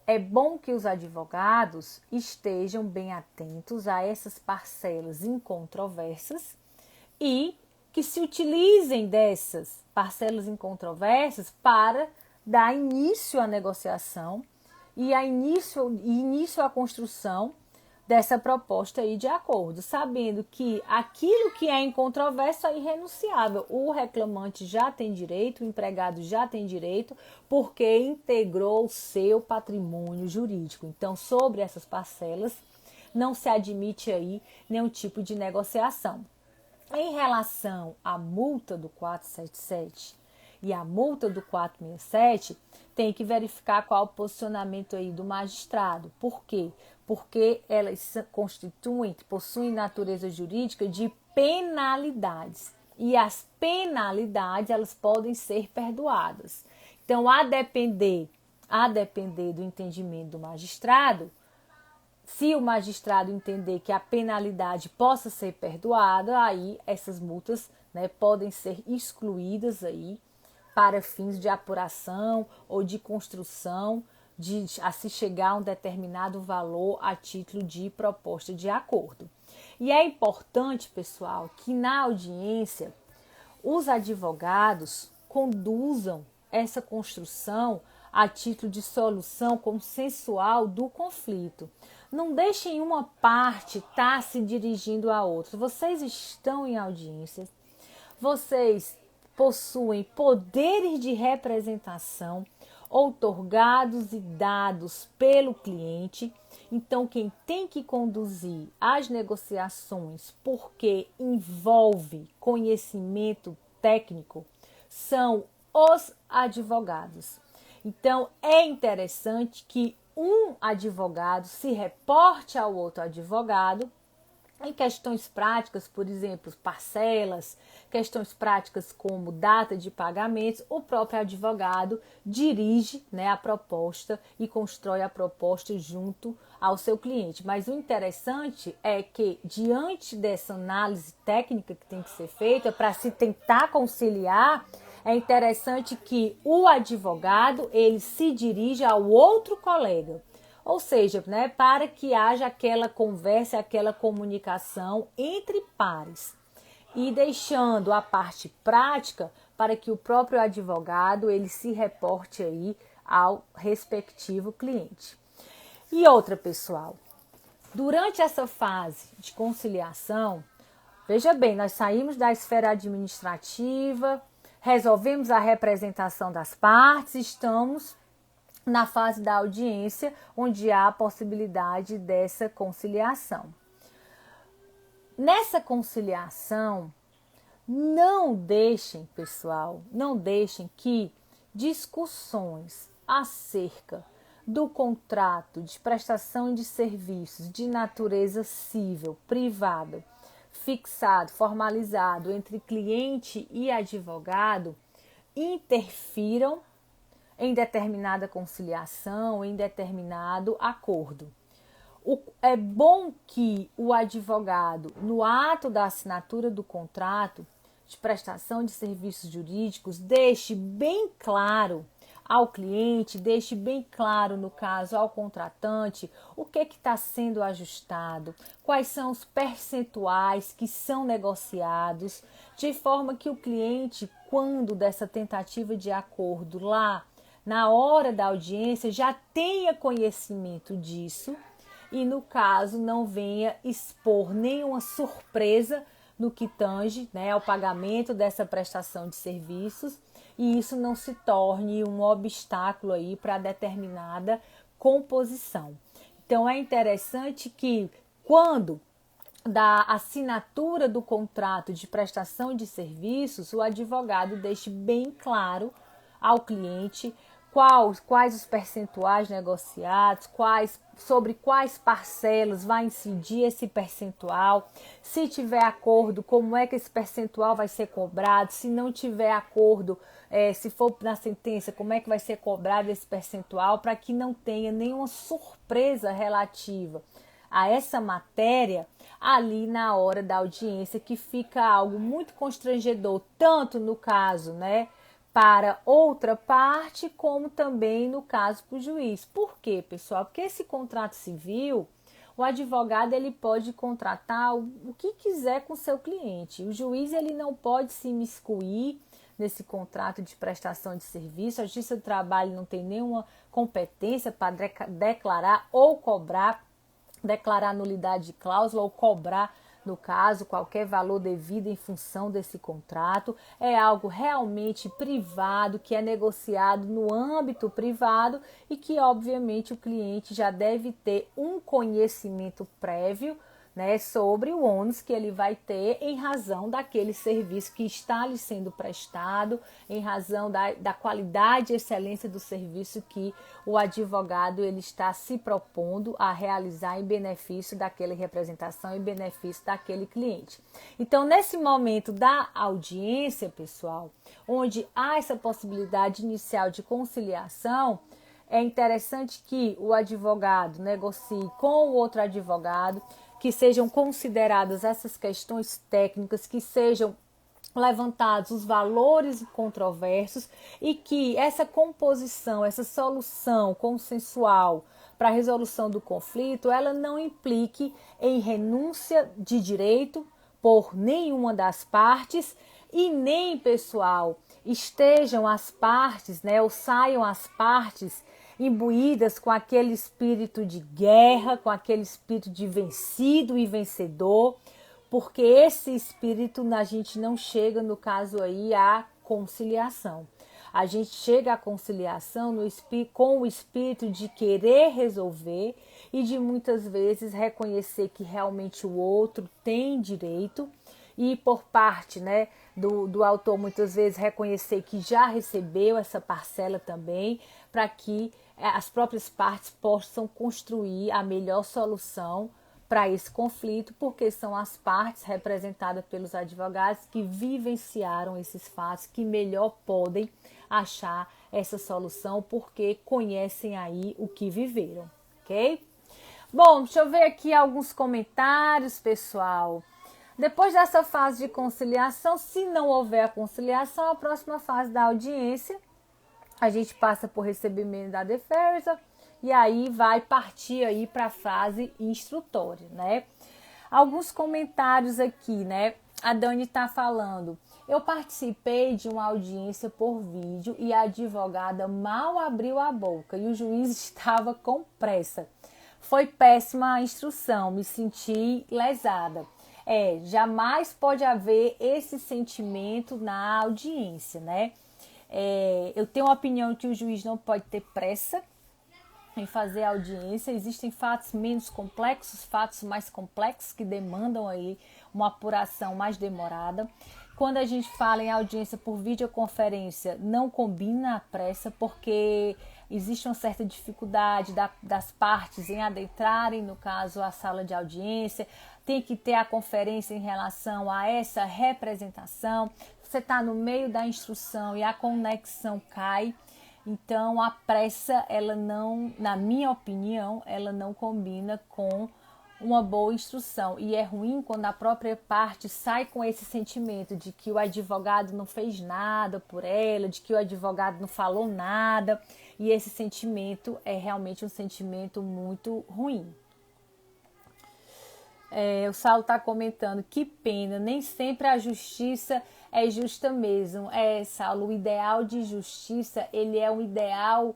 é bom que os advogados estejam bem atentos a essas parcelas incontroversas e que se utilizem dessas parcelas incontroversas para dar início à negociação e início à construção dessa proposta aí de acordo, sabendo que aquilo que é incontroverso é irrenunciável. O reclamante já tem direito, o empregado já tem direito, porque integrou o seu patrimônio jurídico. Então, sobre essas parcelas, não se admite aí nenhum tipo de negociação. Em relação à multa do 477 e à multa do 467, tem que verificar qual o posicionamento aí do magistrado. Por quê? Porque elas possuem natureza jurídica de penalidades. E as penalidades, elas podem ser perdoadas. Então, a depender do entendimento do magistrado, se o magistrado entender que a penalidade possa ser perdoada, aí essas multas, né, podem ser excluídas aí para fins de apuração ou de construção, a se chegar a um determinado valor a título de proposta de acordo. E é importante, pessoal, que na audiência os advogados conduzam essa construção a título de solução consensual do conflito. Não deixem uma parte estar se dirigindo à outra. Vocês estão em audiência, vocês possuem poderes de representação outorgados e dados pelo cliente. Então, quem tem que conduzir as negociações, porque envolve conhecimento técnico, são os advogados. Então, é interessante que um advogado se reporte ao outro advogado Em questões práticas, por exemplo, parcelas, questões práticas como data de pagamentos, o próprio advogado dirige, né, a proposta e constrói a proposta junto ao seu cliente. Mas o interessante é que, diante dessa análise técnica que tem que ser feita para se tentar conciliar, é interessante que o advogado ele se dirija ao outro colega. Ou seja, né, para que haja aquela conversa, aquela comunicação entre pares e deixando a parte prática para que o próprio advogado ele se reporte aí ao respectivo cliente. E outra, pessoal, durante essa fase de conciliação, veja bem, nós saímos da esfera administrativa, resolvemos a representação das partes, estamos na fase da audiência, onde há a possibilidade dessa conciliação. Nessa conciliação, não deixem, pessoal, não deixem que discussões acerca do contrato de prestação de serviços de natureza civil, privada, fixado, formalizado entre cliente e advogado, interfiram em determinada conciliação, em determinado acordo. É bom que o advogado, no ato da assinatura do contrato de prestação de serviços jurídicos, deixe bem claro ao cliente, deixe bem claro, no caso, ao contratante, o que está sendo ajustado, quais são os percentuais que são negociados, de forma que o cliente, quando dessa tentativa de acordo lá, na hora da audiência, já tenha conhecimento disso e, no caso, não venha expor nenhuma surpresa no que tange, né, ao pagamento dessa prestação de serviços e isso não se torne um obstáculo aí para determinada composição. Então, é interessante que, quando da assinatura do contrato de prestação de serviços, o advogado deixe bem claro ao cliente quais os percentuais negociados, sobre quais parcelas vai incidir esse percentual, se tiver acordo, como é que esse percentual vai ser cobrado, se não tiver acordo, se for na sentença, como é que vai ser cobrado esse percentual, para que não tenha nenhuma surpresa relativa a essa matéria ali na hora da audiência, que fica algo muito constrangedor, tanto no caso, né, para outra parte, como também no caso para o juiz. Por quê, pessoal? Porque esse contrato civil, o advogado ele pode contratar o que quiser com seu cliente. O juiz ele não pode se imiscuir nesse contrato de prestação de serviço. A Justiça do Trabalho não tem nenhuma competência para declarar ou cobrar, declarar nulidade de cláusula ou cobrar, no caso, qualquer valor devido em função desse contrato. É algo realmente privado, que é negociado no âmbito privado e que, obviamente, o cliente já deve ter um conhecimento prévio, né, sobre o ônus que ele vai ter em razão daquele serviço que está lhe sendo prestado, em razão da qualidade e excelência do serviço que o advogado ele está se propondo a realizar em benefício daquela representação, em benefício daquele cliente. Então, nesse momento da audiência, pessoal, onde há essa possibilidade inicial de conciliação, é interessante que o advogado negocie com o outro advogado, que sejam consideradas essas questões técnicas, que sejam levantados os valores controversos e que essa composição, essa solução consensual para a resolução do conflito, ela não implique em renúncia de direito por nenhuma das partes e nem, pessoal, estejam as partes, né, ou saiam as partes imbuídas com aquele espírito de guerra, com aquele espírito de vencido e vencedor, porque esse espírito a gente não chega, no caso aí, à conciliação. A gente chega à conciliação com o espírito de querer resolver e de muitas vezes reconhecer que realmente o outro tem direito e por parte, né, do autor muitas vezes reconhecer que já recebeu essa parcela também, para que as próprias partes possam construir a melhor solução para esse conflito, porque são as partes representadas pelos advogados que vivenciaram esses fatos, que melhor podem achar essa solução, porque conhecem aí o que viveram, ok? Bom, deixa eu ver aqui alguns comentários, pessoal. Depois dessa fase de conciliação, se não houver a conciliação, a próxima fase da audiência, a gente passa por recebimento da defesa e aí vai partir aí para a fase instrutória, né? Alguns comentários aqui, né? A Dani está falando: eu participei de uma audiência por vídeo e a advogada mal abriu a boca e o juiz estava com pressa. Foi péssima a instrução, me senti lesada. Jamais pode haver esse sentimento na audiência, né? Eu tenho a opinião que o juiz não pode ter pressa em fazer a audiência. Existem fatos menos complexos, fatos mais complexos que demandam aí uma apuração mais demorada. Quando a gente fala em audiência por videoconferência, não combina a pressa, porque existe uma certa dificuldade das partes em adentrarem, no caso, a sala de audiência. Tem que ter a conferência em relação a essa representação. Você está no meio da instrução e a conexão cai. Então, a pressa, ela não, na minha opinião, ela não combina com uma boa instrução. E é ruim quando a própria parte sai com esse sentimento de que o advogado não fez nada por ela, de que o advogado não falou nada. E esse sentimento é realmente um sentimento muito ruim. O Saulo está comentando: que pena, nem sempre a justiça é justa mesmo. Saulo, o ideal de justiça, ele é um ideal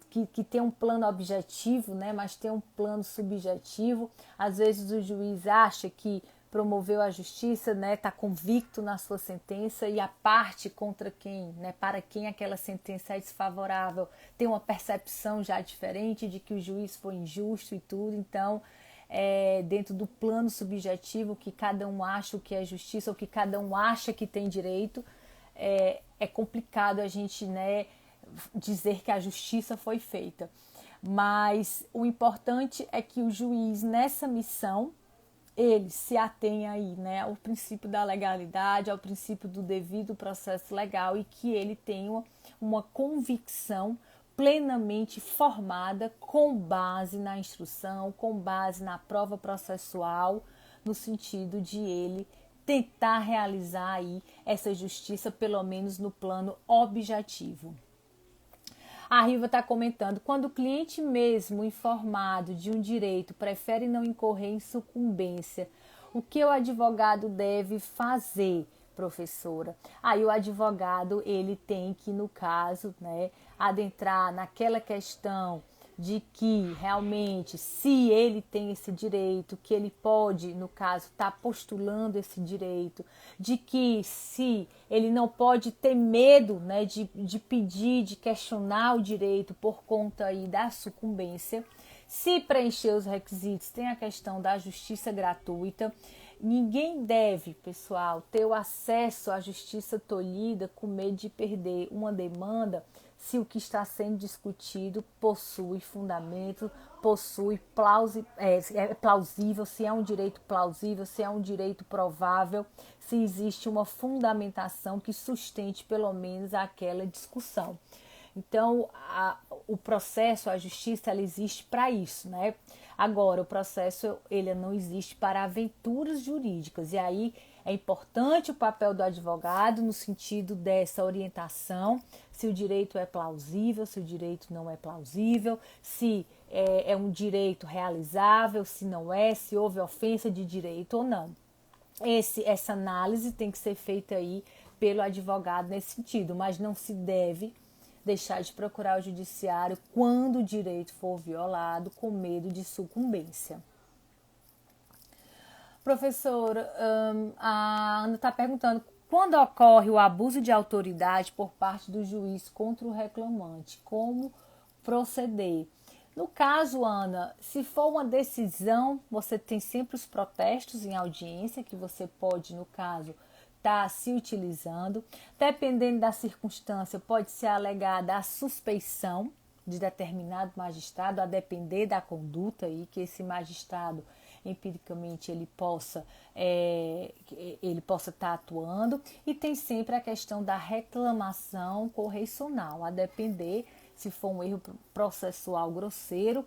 que tem um plano objetivo, né? Mas tem um plano subjetivo. Às vezes o juiz acha que promoveu a justiça, né? Está convicto na sua sentença, e a parte contra quem, né? Para quem aquela sentença é desfavorável, tem uma percepção já diferente de que o juiz foi injusto e tudo. Então, dentro do plano subjetivo, que cada um acha o que é justiça, ou que cada um acha que tem direito, é complicado a gente, né, dizer que a justiça foi feita. Mas o importante é que o juiz, nessa missão, ele se atenha aí, né, ao princípio da legalidade, ao princípio do devido processo legal, e que ele tenha uma convicção plenamente formada com base na instrução, com base na prova processual, no sentido de ele tentar realizar aí essa justiça, pelo menos no plano objetivo. A Riva está comentando: quando o cliente mesmo informado de um direito prefere não incorrer em sucumbência, o que o advogado deve fazer, professora? Aí o advogado, ele tem que, no caso, né, adentrar naquela questão de que realmente, se ele tem esse direito, que ele pode, no caso, estar postulando esse direito, de que se ele não pode ter medo, né, de pedir, de questionar o direito por conta aí da sucumbência. Se preencher os requisitos, tem a questão da justiça gratuita. Ninguém deve, pessoal, ter o acesso à justiça tolhida com medo de perder uma demanda, se o que está sendo discutido possui fundamento, possui plausível, se é um direito plausível, se é um direito provável, se existe uma fundamentação que sustente pelo menos aquela discussão. Então, o processo, a justiça, ela existe para isso, né? Agora, o processo, ele não existe para aventuras jurídicas. E aí é importante o papel do advogado no sentido dessa orientação, se o direito é plausível, se o direito não é plausível, se é um direito realizável, se não é, se houve ofensa de direito ou não. Essa análise tem que ser feita aí pelo advogado nesse sentido, mas não se deve deixar de procurar o judiciário quando o direito for violado, com medo de sucumbência. Professora, a Ana está perguntando: quando ocorre o abuso de autoridade por parte do juiz contra o reclamante, como proceder? No caso, Ana, se for uma decisão, você tem sempre os protestos em audiência, que você pode, no caso, estar se utilizando. Dependendo da circunstância, pode ser alegada a suspeição, de determinado magistrado, a depender da conduta aí que esse magistrado empiricamente ele possa estar atuando, e tem sempre a questão da reclamação correicional, a depender se for um erro processual grosseiro,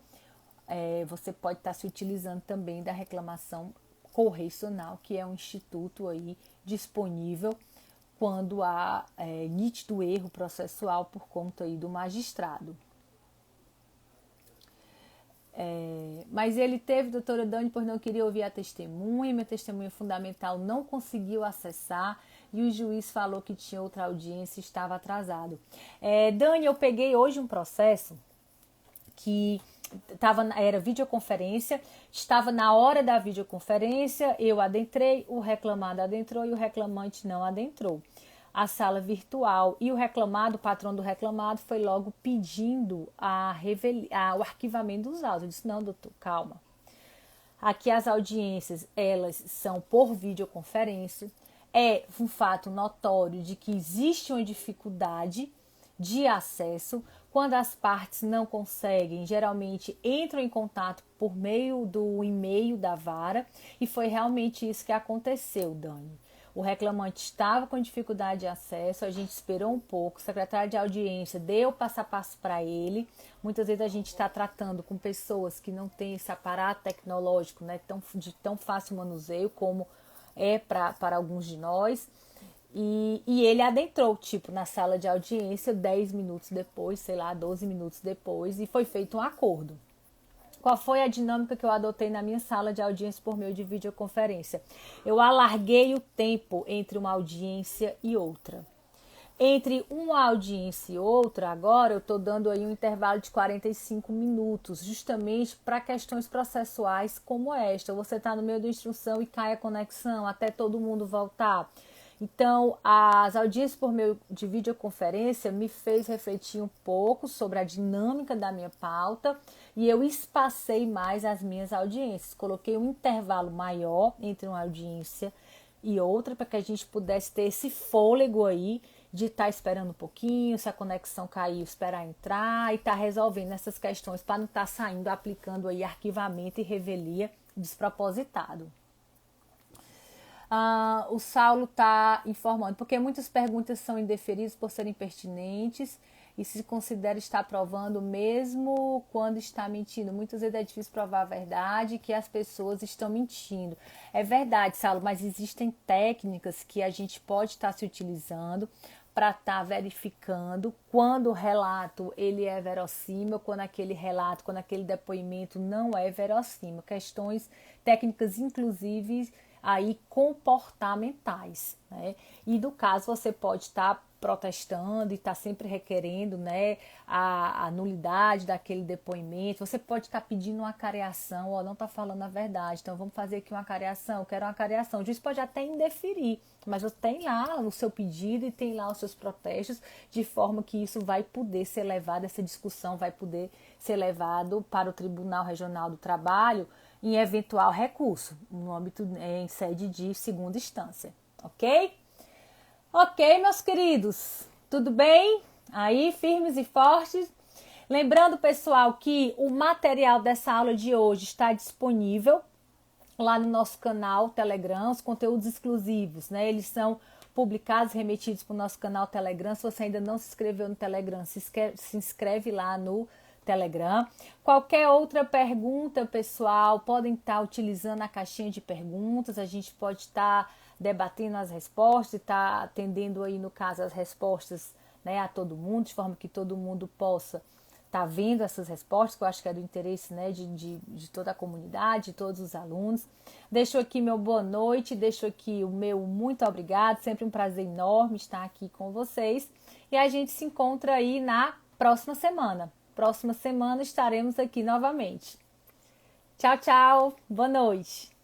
você pode estar se utilizando também da reclamação correicional, que é um instituto aí disponível quando há nítido erro processual por conta aí do magistrado. Mas ele teve, doutora Dani, pois não queria ouvir a testemunha, minha testemunha fundamental não conseguiu acessar e o juiz falou que tinha outra audiência e estava atrasado. Dani, eu peguei hoje um processo que era videoconferência, estava na hora da videoconferência, eu adentrei, o reclamado adentrou e o reclamante não adentrou a sala virtual, e o patrão do reclamado foi logo pedindo o arquivamento dos autos. Eu disse, não, doutor, calma. Aqui as audiências, elas são por videoconferência, é um fato notório de que existe uma dificuldade de acesso. Quando as partes não conseguem, geralmente entram em contato por meio do e-mail da vara, e foi realmente isso que aconteceu, Dani. O reclamante estava com dificuldade de acesso, a gente esperou um pouco, o secretário de audiência deu passo a passo para ele. Muitas vezes a gente está tratando com pessoas que não têm esse aparato tecnológico, né, de tão fácil manuseio como é para alguns de nós. E ele adentrou, na sala de audiência 10 minutos depois, 12 minutos depois, e foi feito um acordo. Qual foi a dinâmica que eu adotei na minha sala de audiência por meio de videoconferência? Eu alarguei o tempo entre uma audiência e outra. Entre uma audiência e outra, agora eu estou dando aí um intervalo de 45 minutos, justamente para questões processuais como esta. Você está no meio da instrução e cai a conexão até todo mundo voltar. Então, as audiências por meio de videoconferência me fez refletir um pouco sobre a dinâmica da minha pauta, e eu espacei mais as minhas audiências. Coloquei um intervalo maior entre uma audiência e outra, para que a gente pudesse ter esse fôlego aí de estar esperando um pouquinho, se a conexão cair, esperar entrar, e estar resolvendo essas questões para não estar saindo, aplicando aí arquivamento e revelia despropositado. O Saulo está informando, porque muitas perguntas são indeferidas por serem pertinentes e se considera estar provando mesmo quando está mentindo. Muitas vezes é difícil provar a verdade, que as pessoas estão mentindo. É verdade, Saulo, mas existem técnicas que a gente pode estar se utilizando para estar verificando quando o relato ele é verossímil, quando aquele depoimento não é verossímil. Questões técnicas, inclusive, aí comportamentais, né? E do caso você pode estar protestando e estar sempre requerendo, né, a nulidade daquele depoimento. Você pode estar pedindo uma careação, não está falando a verdade, então vamos fazer aqui uma careação, eu quero uma careação. O juiz pode até indeferir, mas você tem lá o seu pedido e tem lá os seus protestos, de forma que isso vai poder ser levado, essa discussão vai poder ser levado para o Tribunal Regional do Trabalho em eventual recurso, no âmbito em sede de segunda instância, ok? Ok, meus queridos, tudo bem? Aí, firmes e fortes. Lembrando, pessoal, que o material dessa aula de hoje está disponível lá no nosso canal Telegram, os conteúdos exclusivos, né? Eles são publicados, remetidos para o nosso canal Telegram. Se você ainda não se inscreveu no Telegram, se inscreve lá no Telegram. Qualquer outra pergunta, pessoal, podem estar utilizando a caixinha de perguntas, a gente pode estar debatendo as respostas e estar atendendo aí, no caso, as respostas, né, a todo mundo, de forma que todo mundo possa estar vendo essas respostas, que eu acho que é do interesse, né, de toda a comunidade, de todos os alunos. Deixo aqui meu boa noite, deixo aqui o meu muito obrigado, sempre um prazer enorme estar aqui com vocês, e a gente se encontra aí na próxima semana. Próxima semana estaremos aqui novamente. Tchau, tchau. Boa noite.